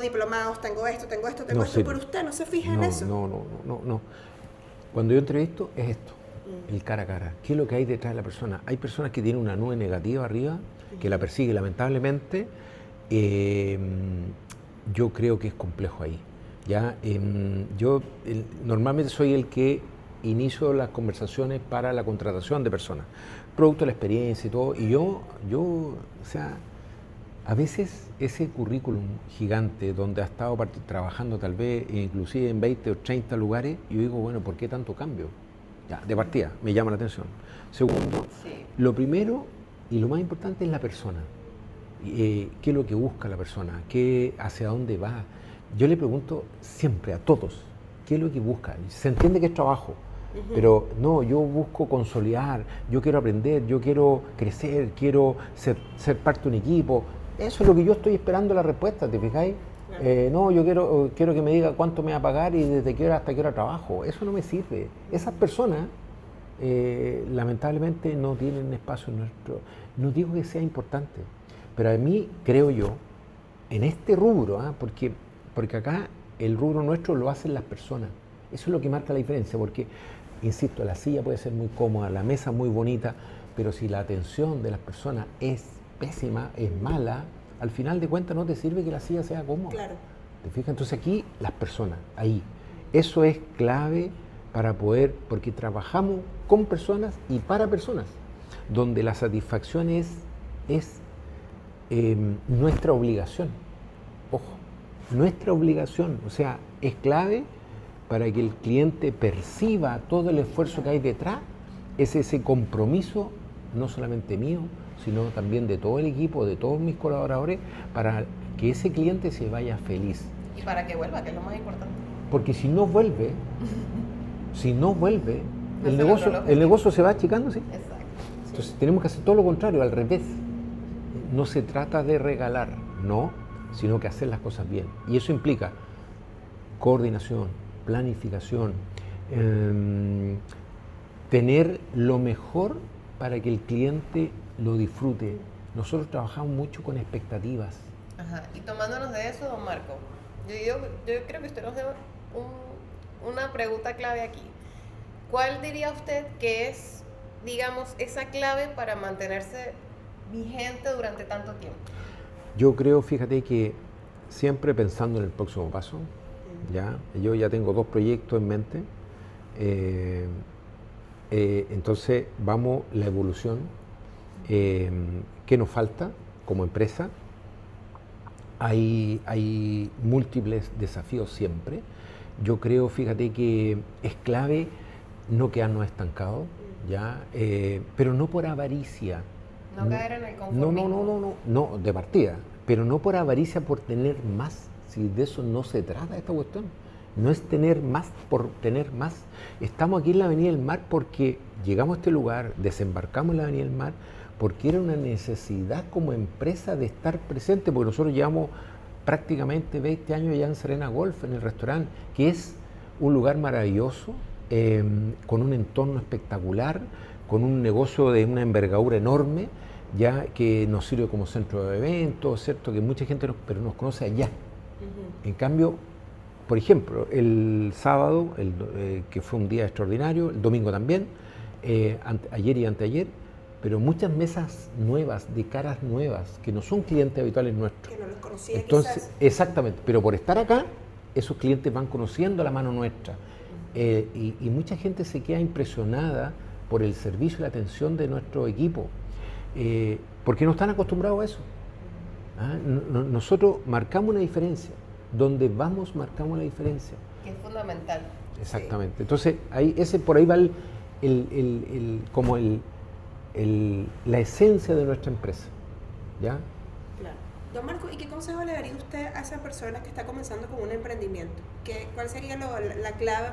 diplomados, tengo esto, pero usted no se fija en eso. No. Cuando yo entrevisto es esto, el cara a cara. ¿Qué es lo que hay detrás de la persona? Hay personas que tienen una nube negativa arriba, que la persigue lamentablemente. Yo creo que es complejo ahí. ¿Ya? Yo normalmente soy el que inicio las conversaciones para la contratación de personas, producto de la experiencia y todo, y yo, o sea, a veces ese currículum gigante donde ha estado trabajando tal vez inclusive en 20 o 30 lugares, yo digo, bueno, ¿por qué tanto cambio? Ya, de partida, me llama la atención. Segundo, lo primero y lo más importante es la persona. ¿Qué es lo que busca la persona? ¿Hacia dónde va? Yo le pregunto siempre a todos, ¿qué es lo que busca? Se entiende que es trabajo, pero no, yo busco consolidar, yo quiero aprender, yo quiero crecer, quiero ser parte de un equipo. Eso es lo que yo estoy esperando la respuesta, ¿te fijáis? No, yo quiero que me diga cuánto me va a pagar y desde qué hora hasta qué hora trabajo. Eso no me sirve. Esas personas, lamentablemente, no tienen espacio en nuestro... No digo que sea importante, pero a mí, creo yo, en este rubro, porque acá el rubro nuestro lo hacen las personas. Eso es lo que marca la diferencia, porque, insisto, la silla puede ser muy cómoda, la mesa muy bonita, pero si la atención de las personas es pésima, es mala, al final de cuentas no te sirve que la silla sea cómoda. Claro. ¿Te fijas? Entonces aquí las personas, ahí. Eso es clave para poder, porque trabajamos con personas y para personas, donde la satisfacción es nuestra obligación. Ojo, nuestra obligación, o sea, es clave para que el cliente perciba todo el esfuerzo que hay detrás, es ese compromiso, no solamente mío, sino también de todo el equipo, de todos mis colaboradores, para que ese cliente se vaya feliz. Y para que vuelva, que es lo más importante. Porque si no vuelve, el negocio se va achicando, ¿sí? Exacto. Entonces tenemos que hacer todo lo contrario, al revés. No se trata de regalar, no, sino que hacer las cosas bien. Y eso implica coordinación, planificación, tener lo mejor para que el cliente lo disfrute. Nosotros trabajamos mucho con expectativas. Ajá. Y tomándonos de eso, don Marco, yo creo que usted nos debe una pregunta clave aquí. ¿Cuál diría usted que es, digamos, esa clave para mantenerse vigente durante tanto tiempo? Yo creo, fíjate, que siempre pensando en el próximo paso. ¿Ya? Yo ya tengo 2 proyectos en mente. Entonces, vamos, la evolución. ¿Qué nos falta como empresa? Hay múltiples desafíos siempre. Yo creo, fíjate, que es clave no quedarnos estancados, ¿ya? Pero no por avaricia. No caer en el conformismo. No, de partida. Pero no por avaricia, por tener más. Si de eso no se trata esta cuestión. No es tener más por tener más. Estamos aquí en la Avenida del Mar porque llegamos a este lugar, desembarcamos en la Avenida del Mar, porque era una necesidad como empresa de estar presente, porque nosotros llevamos prácticamente 20 años allá en Serena Golf, en el restaurante, que es un lugar maravilloso, con un entorno espectacular, con un negocio de una envergadura enorme, ya que nos sirve como centro de eventos, ¿cierto? Que mucha gente pero nos conoce allá. En cambio, por ejemplo, el sábado, que fue un día extraordinario, el domingo también, ayer y anteayer, pero muchas mesas nuevas, de caras nuevas, que no son clientes habituales nuestros. Que no los conocía. Entonces, quizás. exactamente, pero por estar acá, esos clientes van conociendo la mano nuestra. Y mucha gente se queda impresionada por el servicio y la atención de nuestro equipo, porque no están acostumbrados a eso. Nosotros marcamos una diferencia. Donde vamos, marcamos la diferencia. Que es fundamental. Exactamente. Sí. Entonces, por ahí va la esencia de nuestra empresa. ¿Ya? Claro. Don Marco, ¿y qué consejo le daría usted a esa persona que está comenzando con un emprendimiento? ¿Cuál sería la clave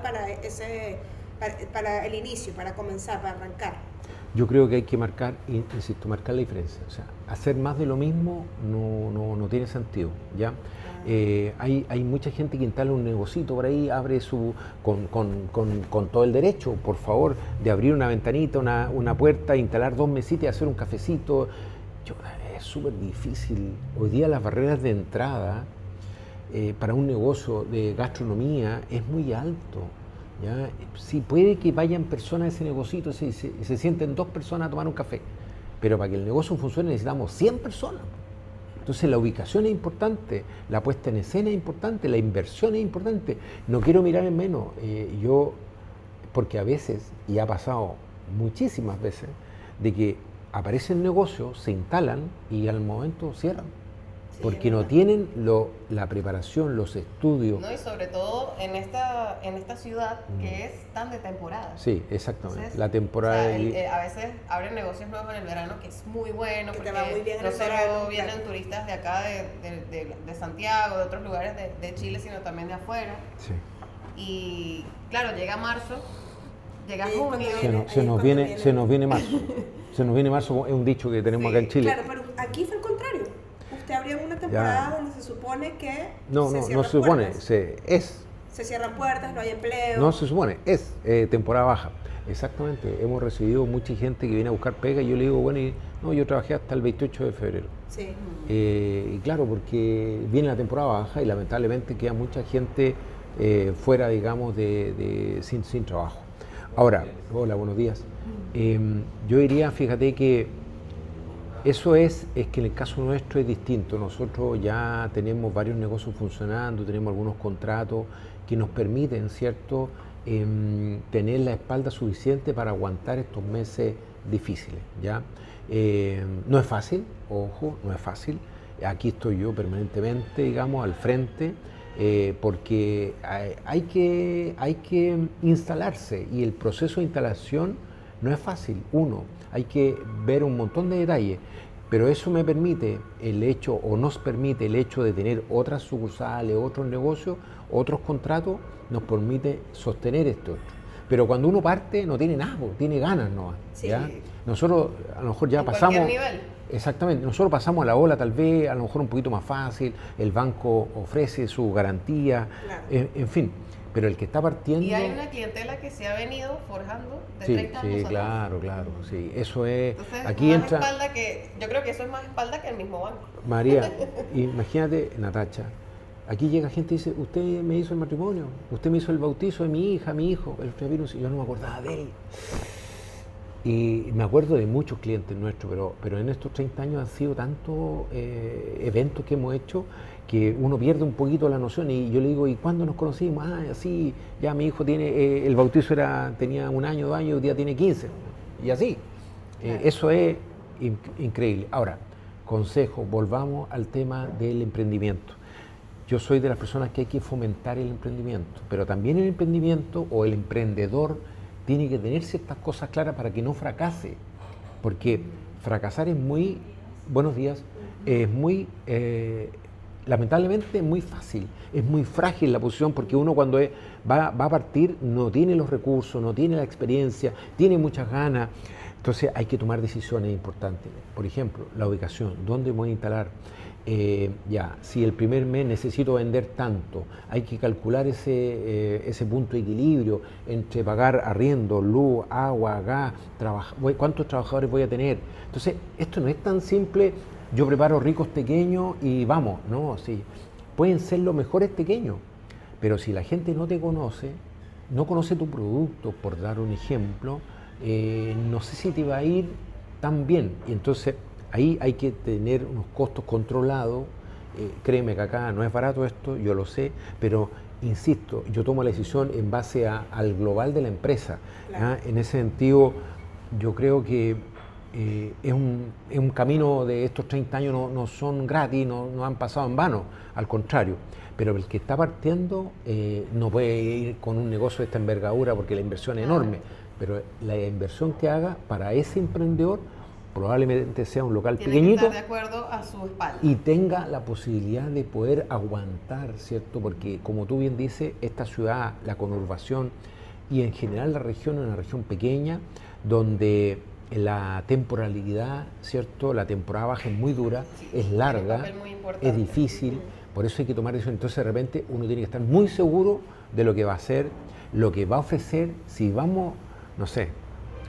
para el inicio, para comenzar, para arrancar? Yo creo que hay que marcar la diferencia. O sea, hacer más de lo mismo no tiene sentido, ¿ya? Hay mucha gente que instala un negocito por ahí, abre con todo el derecho, por favor, de abrir una ventanita, una puerta, instalar 2 mesitas y hacer un cafecito. Es súper difícil. Hoy día las barreras de entrada para un negocio de gastronomía es muy alto. ¿Ya? Sí, puede que vayan personas a ese negocito y se sienten 2 personas a tomar un café, pero para que el negocio funcione necesitamos 100 personas. Entonces la ubicación es importante, la puesta en escena es importante, la inversión es importante. No quiero mirar en menos, porque a veces, y ha pasado muchísimas veces, de que aparecen negocios, se instalan y al momento cierran. Sí, porque no tienen la preparación, los estudios. No, y sobre todo en esta ciudad que es tan de temporada. Sí, exactamente. Entonces, la temporada. A veces abren negocios nuevos en el verano, que es muy bueno, porque va muy bien no solo vienen turistas de acá, de Santiago, de otros lugares de Chile, sino también de afuera. Sí. Y claro, llega marzo, llega junio. Se nos viene marzo. Se nos viene marzo, es un dicho que tenemos acá en Chile. Claro, pero aquí fue el contrario. Usted abrió una temporada donde se supone que no se supone, se cierran puertas, no hay empleo. No se supone, es temporada baja. Exactamente, hemos recibido mucha gente que viene a buscar pega y yo le digo, bueno, yo trabajé hasta el 28 de febrero. Sí. Y claro, porque viene la temporada baja y lamentablemente queda mucha gente fuera, digamos, sin trabajo. Ahora, hola, buenos días. Yo diría, fíjate que eso es que en el caso nuestro es distinto. Nosotros ya tenemos varios negocios funcionando, tenemos algunos contratos que nos permiten, ¿cierto?, tener la espalda suficiente para aguantar estos meses difíciles, ¿ya? No es fácil, ojo, no es fácil. Aquí estoy yo permanentemente, digamos, al frente, porque hay que instalarse y el proceso de instalación no es fácil. Hay que ver un montón de detalles, pero eso me permite nos permite el hecho de tener otras sucursales, otros negocios, otros contratos, nos permite sostener esto. Pero cuando uno parte no tiene nada, tiene ganas, ¿no? Sí. ¿Ya? Nosotros a lo mejor ya en pasamos... cualquier nivel. Exactamente, nosotros pasamos a la ola tal vez, a lo mejor un poquito más fácil, el banco ofrece su garantía, claro. En fin. Pero el que está partiendo... Y hay una clientela que se ha venido forjando de 30 años. Sí, claro, sí. Eso es... Entonces, aquí más entra... espalda yo creo que eso es más espalda que el mismo banco. María, imagínate, Natacha, aquí llega gente y dice, usted me hizo el matrimonio, usted me hizo el bautizo de mi hija, mi hijo, el otro día vino y yo no me acordaba de él. Y me acuerdo de muchos clientes nuestros, pero en estos 30 años han sido tantos eventos que hemos hecho que uno pierde un poquito la noción. Y yo le digo, ¿y cuándo nos conocimos? Ah, así, ya mi hijo tiene, el bautizo tenía 1 año, 2 años, hoy día tiene 15. Y así. Eso es increíble. Ahora, consejo, volvamos al tema del emprendimiento. Yo soy de las personas que hay que fomentar el emprendimiento, pero también el emprendimiento o el emprendedor tiene que tener ciertas cosas claras para que no fracase, porque fracasar es muy, buenos días, es muy, lamentablemente muy fácil, es muy frágil la posición, porque uno cuando va a partir no tiene los recursos, no tiene la experiencia, tiene muchas ganas, entonces hay que tomar decisiones importantes. Por ejemplo, la ubicación, ¿dónde voy a instalar? Si el primer mes necesito vender tanto, hay que calcular ese punto de equilibrio entre pagar arriendo, luz, agua, gas, cuántos trabajadores voy a tener. Entonces, esto no es tan simple, yo preparo ricos pequeños y vamos, no, sí, pueden ser los mejores pequeños, pero si la gente no te conoce, no conoce tu producto, por dar un ejemplo, no sé si te va a ir tan bien. Y entonces, ahí hay que tener unos costos controlados. Créeme que acá no es barato esto, yo lo sé, pero insisto, yo tomo la decisión en base al global de la empresa. Claro. En ese sentido, yo creo que es un camino de estos 30 años, no son gratis, no han pasado en vano, al contrario. Pero el que está partiendo no puede ir con un negocio de esta envergadura porque la inversión es enorme, pero la inversión que haga para ese emprendedor probablemente sea un local tiene pequeñito que estar de acuerdo a su espalda y tenga la posibilidad de poder aguantar, ¿cierto? Porque como tú bien dices, esta ciudad, la conurbación y en general la región es una región pequeña donde la temporalidad, ¿cierto? La temporada baja es muy dura, es larga, es difícil, por eso hay que tomar decisiones. Entonces de repente uno tiene que estar muy seguro de lo que va a hacer, lo que va a ofrecer, si vamos, no sé,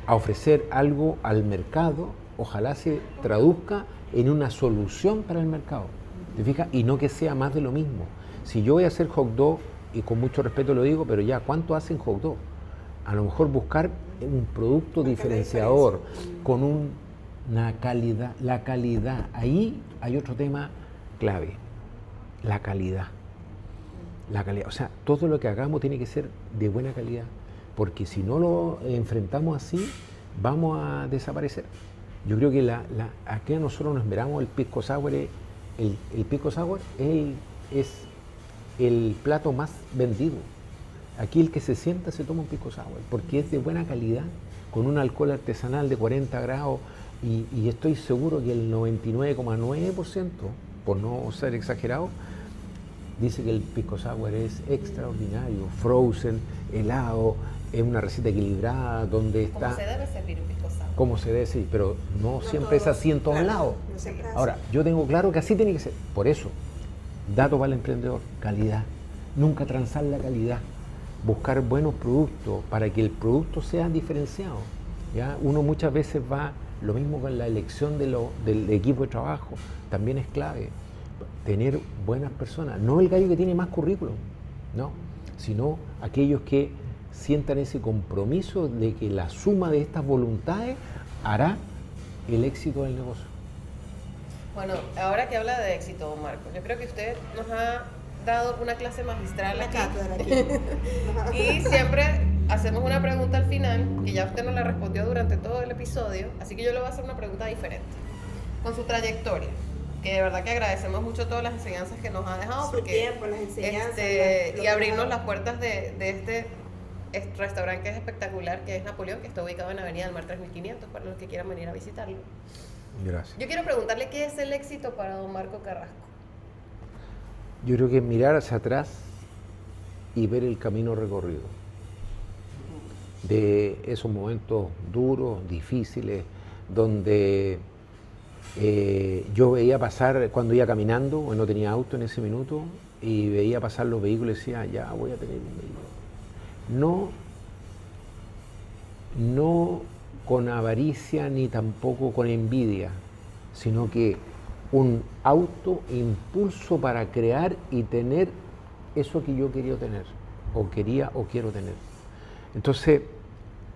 a ofrecer algo al mercado, ojalá se traduzca en una solución para el mercado, ¿te fijas? Y no que sea más de lo mismo. Si yo voy a hacer hot dog, y con mucho respeto lo digo, pero ya, ¿cuánto hacen hot dog? A lo mejor buscar un producto diferenciador, con una calidad, la calidad. Ahí hay otro tema clave, la calidad. La calidad, o sea, todo lo que hagamos tiene que ser de buena calidad, porque si no lo enfrentamos así, vamos a desaparecer. Yo creo que aquí a nosotros nos esperamos el pisco sour, el pisco sour es el plato más vendido. Aquí el que se sienta se toma un pisco sour, porque es de buena calidad, con un alcohol artesanal de 40 grados, y estoy seguro que el 99,9%, por no ser exagerado, dice que el pisco sour es extraordinario, frozen, helado, es una receta equilibrada, donde está... ¿Cómo se debe servir un pisco sour? Como se debe, sí, pero no siempre es así en todos lados. Ahora, yo tengo claro que así tiene que ser. Por eso, dato para el emprendedor, calidad. Nunca transar la calidad. Buscar buenos productos para que el producto sea diferenciado. ¿Ya? Uno muchas veces va, lo mismo con la elección del equipo de trabajo, también es clave. Tener buenas personas, no el gallo que tiene más currículum, no, sino aquellos que sientan ese compromiso de que la suma de estas voluntades hará el éxito del negocio. Bueno, ahora que habla de éxito, don Marco, yo creo que usted nos ha dado una clase magistral aquí. Y siempre hacemos una pregunta al final, que ya usted nos la respondió durante todo el episodio, así que yo le voy a hacer una pregunta diferente. Con su trayectoria, que de verdad que agradecemos mucho todas las enseñanzas que nos ha dejado, su tiempo, las enseñanzas, y abrirnos las puertas de este restaurante que es espectacular, que es Napoleón, que está ubicado en Avenida del Mar 3500, para los que quieran venir a visitarlo. Gracias. Yo quiero preguntarle qué es el éxito para don Marco Carrasco. Yo creo que mirar hacia atrás y ver el camino recorrido de esos momentos duros, difíciles, donde yo veía pasar, cuando iba caminando, no tenía auto en ese minuto, y veía pasar los vehículos y decía, ya voy a tener un vehículo. No con avaricia ni tampoco con envidia, sino que un autoimpulso para crear y tener eso que yo quería tener, o quería o quiero tener. Entonces,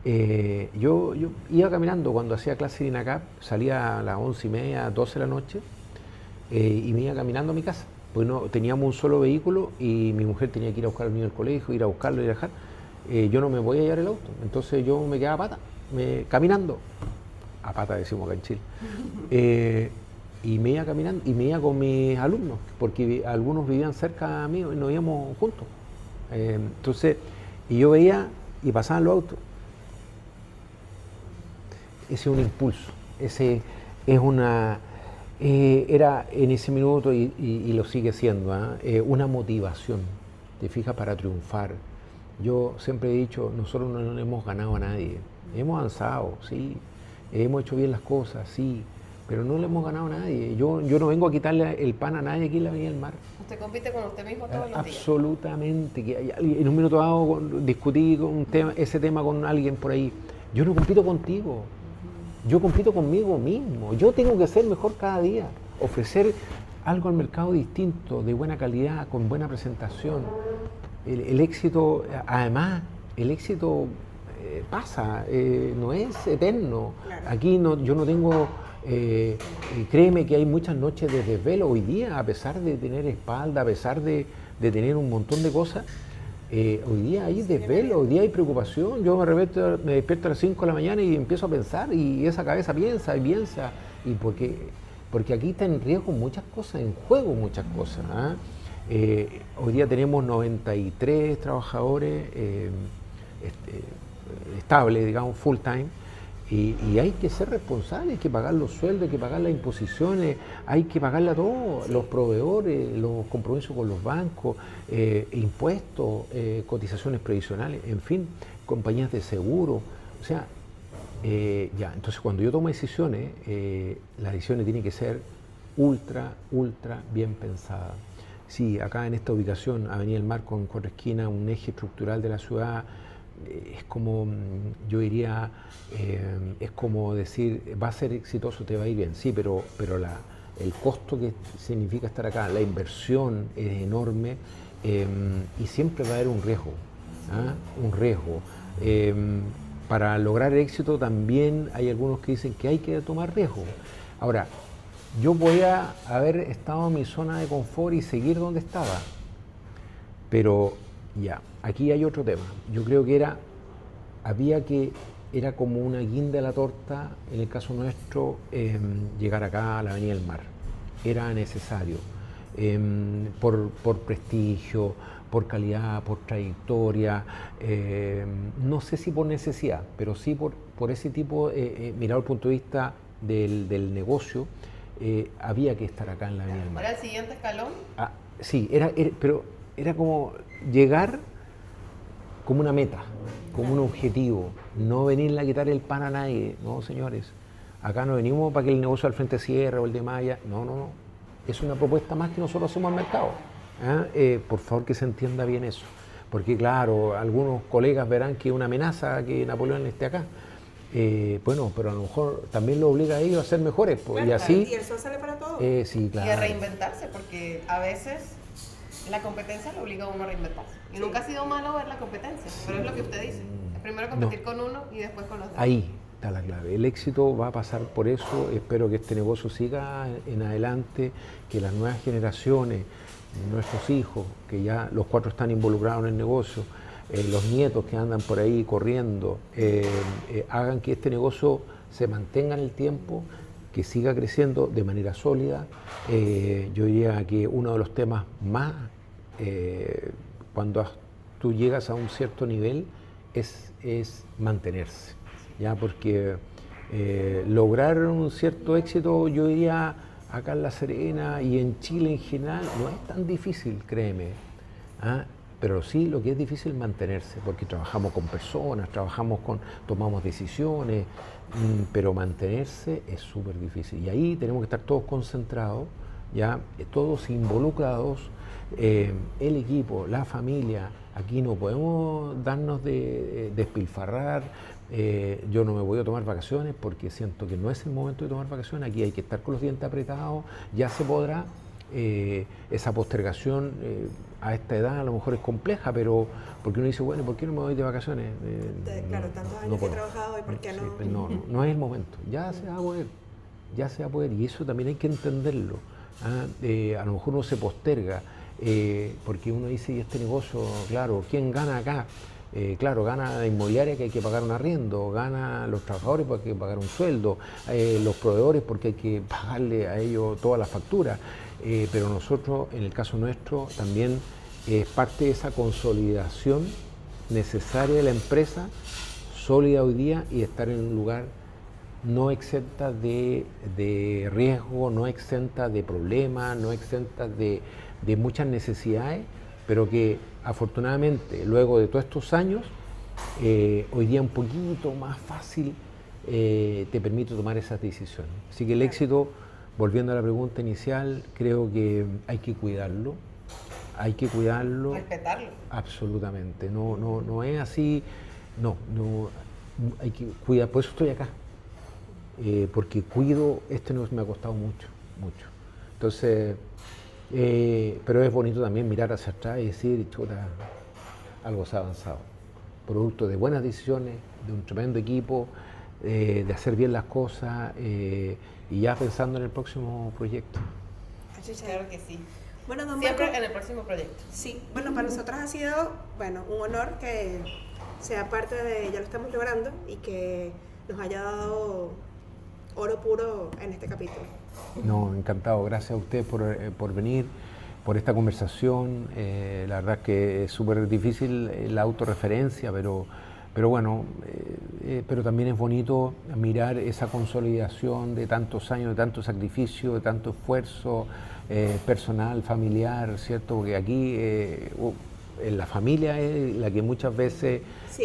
Yo iba caminando cuando hacía clase de INACAP, salía a las 11:30, 12 de la noche, y me iba caminando a mi casa. Pues no, teníamos un solo vehículo y mi mujer tenía que ir a buscar al niño al colegio, ir a buscarlo y dejar. Yo no me voy a llevar el auto, entonces yo me quedaba a pata, caminando. A pata decimos acá en Chile. Y me iba caminando y me iba con mis alumnos, porque algunos vivían cerca mío y nos íbamos juntos. Entonces, y yo veía y pasaban los autos. Ese es un impulso, ese es era en ese minuto y lo sigue siendo, una motivación, te fijas, para triunfar. Yo siempre he dicho, nosotros no le hemos ganado a nadie, hemos avanzado, sí, hemos hecho bien las cosas, sí, pero no le hemos ganado a nadie. Yo no vengo a quitarle el pan a nadie aquí en la Avenida del Mar. ¿Usted compite con usted mismo todos los días? Absolutamente. Que en un minuto dado discutí ese tema con alguien por ahí. Yo no compito contigo, yo compito conmigo mismo. Yo tengo que ser mejor cada día, ofrecer algo al mercado distinto, de buena calidad, con buena presentación. El éxito, además, el éxito pasa, no es eterno. Claro. Aquí yo no tengo, créeme que hay muchas noches de desvelo hoy día, a pesar de tener espalda, a pesar de tener un montón de cosas. Hoy día hay desvelo, hoy día hay preocupación. Yo me despierto a las 5 de la mañana y empiezo a pensar, y esa cabeza piensa y piensa, y porque aquí está en riesgo muchas cosas, en juego muchas cosas. Hoy día tenemos 93 trabajadores estables, digamos, full time, y hay que ser responsables, hay que pagar los sueldos, hay que pagar las imposiciones, hay que pagarle a todos, los proveedores, los compromisos con los bancos, impuestos, cotizaciones previsionales, en fin, compañías de seguro. O sea, entonces cuando yo tomo decisiones, las decisiones tienen que ser ultra bien pensadas. Sí, acá en esta ubicación, Avenida del Mar con Cuatro Esquinas, un eje estructural de la ciudad, es como, yo diría, es como decir, va a ser exitoso, te va a ir bien, sí, pero el costo que significa estar acá, la inversión es enorme, y siempre va a haber un riesgo, un riesgo. Para lograr éxito también hay algunos que dicen que hay que tomar riesgo. Ahora, yo podía haber estado en mi zona de confort y seguir donde estaba, pero ya, aquí hay otro tema. Yo creo que era como una guinda de la torta, en el caso nuestro, llegar acá a la Avenida del Mar. Era necesario, por prestigio, por calidad, por trayectoria, no sé si por necesidad, pero sí por ese tipo, mirado el punto de vista del negocio, había que estar acá en la Avenida del Mar. ¿Era el siguiente escalón? Sí, pero era como llegar como una meta, como un objetivo, no venirle a quitar el pan a nadie, no, señores. Acá no venimos para que el negocio al Frente Sierra o el de Maya, no. Es una propuesta más que nosotros hacemos al mercado. Por favor, que se entienda bien eso, porque claro, algunos colegas verán que es una amenaza que Napoleón esté acá. Bueno, pero a lo mejor también lo obliga a ellos a ser mejores, pues, Claro, y así. Y el sol sale para todos. Sí, claro. Y a reinventarse, porque a veces la competencia lo obliga a uno a reinventarse. Y nunca ha sido malo ver la competencia, pero es lo que usted dice. Es primero competir con uno y después con los demás. Ahí está la clave. El éxito va a pasar por eso. Espero que este negocio siga en adelante, que las nuevas generaciones, nuestros hijos, que ya los 4 están involucrados en el negocio, los nietos que andan por ahí corriendo, hagan que este negocio se mantenga en el tiempo, que siga creciendo de manera sólida. Yo diría que uno de los temas más, cuando tú llegas a un cierto nivel, es mantenerse, ¿ya? Porque lograr un cierto éxito, yo diría, acá en La Serena y en Chile en general, no es tan difícil, créeme. Pero sí lo que es difícil es mantenerse, porque trabajamos con personas, tomamos decisiones, pero mantenerse es súper difícil. Y ahí tenemos que estar todos concentrados, ya, todos involucrados, el equipo, la familia. Aquí no podemos darnos de despilfarrar. Yo no me voy a tomar vacaciones porque siento que no es el momento de tomar vacaciones. Aquí hay que estar con los dientes apretados, ya se podrá, esa postergación a esta edad a lo mejor es compleja, pero porque uno dice, bueno, ¿por qué no me voy de vacaciones? Claro, tantos años que he trabajado y ¿por qué no? Sí, no es el momento, ya se va a poder, y eso también hay que entenderlo. A lo mejor uno se posterga, porque uno dice, y este negocio, claro, ¿quién gana acá? Claro, gana la inmobiliaria que hay que pagar un arriendo, gana los trabajadores porque hay que pagar un sueldo, los proveedores porque hay que pagarle a ellos todas las facturas, pero nosotros, en el caso nuestro, también es parte de esa consolidación necesaria de la empresa, sólida hoy día, y estar en un lugar no exenta de riesgo, no exenta de problemas, no exenta de muchas necesidades, pero que afortunadamente luego de todos estos años, hoy día un poquito más fácil te permite tomar esas decisiones. Así que el éxito, volviendo a la pregunta inicial, creo que hay que cuidarlo. Respetarlo. Absolutamente, no es así, no, hay que cuidar, por eso estoy acá. Porque cuido, este negocio me ha costado mucho. Entonces, pero es bonito también mirar hacia atrás y decir, chuta, algo se ha avanzado. Producto de buenas decisiones, de un tremendo equipo, de hacer bien las cosas y ya pensando en el próximo proyecto. Claro que sí. Bueno, don Siempre Marco, en el próximo proyecto. sí, bueno, para nosotros ha sido, un honor que sea parte de Ya lo estamos logrando y que nos haya dado oro puro en este capítulo. No, encantado. Gracias a usted por venir, por esta conversación. La verdad es que es súper difícil la autorreferencia, pero bueno, pero también es bonito mirar esa consolidación de tantos años, de tanto sacrificio, de tanto esfuerzo personal, familiar, ¿cierto? Porque aquí la familia es la que muchas veces Sí.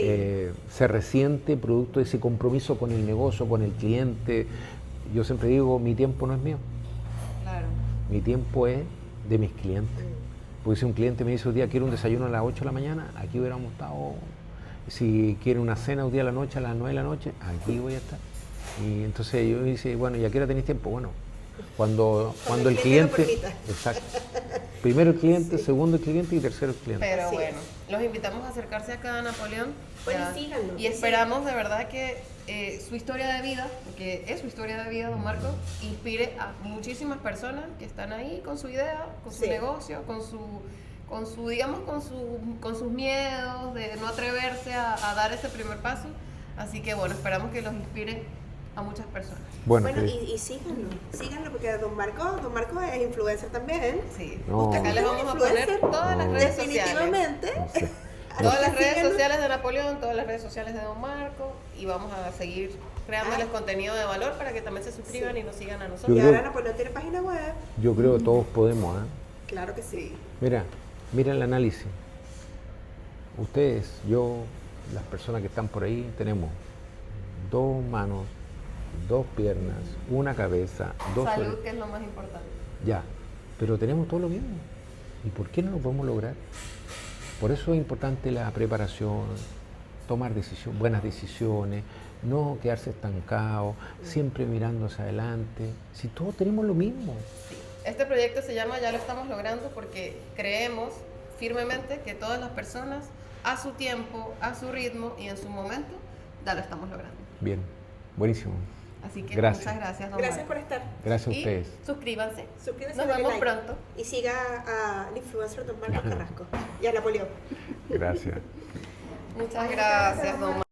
se resiente producto de ese compromiso con el negocio, con el cliente. Yo siempre digo, mi tiempo no es mío, Claro. mi tiempo es de mis clientes. Porque si un cliente me dice un día quiero un desayuno a las 8 de la mañana, aquí hubiéramos estado. Si quiere una cena un día a la noche, a las 9 de la noche, aquí voy a estar. Y entonces yo dice, bueno, ¿y a qué hora tenéis tiempo? Bueno, cuando el cliente, lo permita. exacto. Primero el cliente, segundo el cliente y tercero el cliente. Pero Así bueno, los invitamos a acercarse acá a Napoleón. Bueno, Ya. síganlo. Y esperamos de verdad que su historia de vida, porque es su historia de vida, don Marco, inspire a muchísimas personas que están ahí con su idea, con su Sí. negocio, con sus miedos de no atreverse a dar ese primer paso. Así que bueno, esperamos que los inspire a muchas personas. Bueno, que- y síganlo porque don Marco es influencer también. Sí. No. Acá les vamos a poner Influencer. todas las No. redes sociales. Definitivamente. no sé. Todas las redes Síganlo. sociales de Napoleón, todas las redes sociales de Don Marco, y vamos a seguir creándoles contenido de valor para que también se suscriban Sí. y nos sigan a Y nosotros. Yo ahora creo- Napoleón tiene página web. Yo creo que todos podemos, ¿eh? Claro que sí. Mira el análisis. Ustedes, yo, las personas que están por ahí, tenemos 2 manos, 2 piernas, una cabeza, 2 Salud, orejas. que es lo más importante. Ya, pero tenemos todo lo mismo. ¿Y por qué no lo podemos lograr? Por eso es importante la preparación, tomar buenas decisiones, no quedarse estancados, siempre mirando hacia adelante. Si todos tenemos lo mismo. Este proyecto se llama Ya lo estamos logrando porque creemos firmemente que todas las personas, a su tiempo, a su ritmo y en su momento, ya lo estamos logrando. Bien, buenísimo. Así que Gracias. muchas gracias, don Gracias por Marco. estar. Gracias a Y ustedes. suscríbanse. Suscríbanse, Nos denle vemos like. pronto. Y siga al influencer don Marco Carrasco y a Napoleón. Gracias. Muchas gracias, don Marco.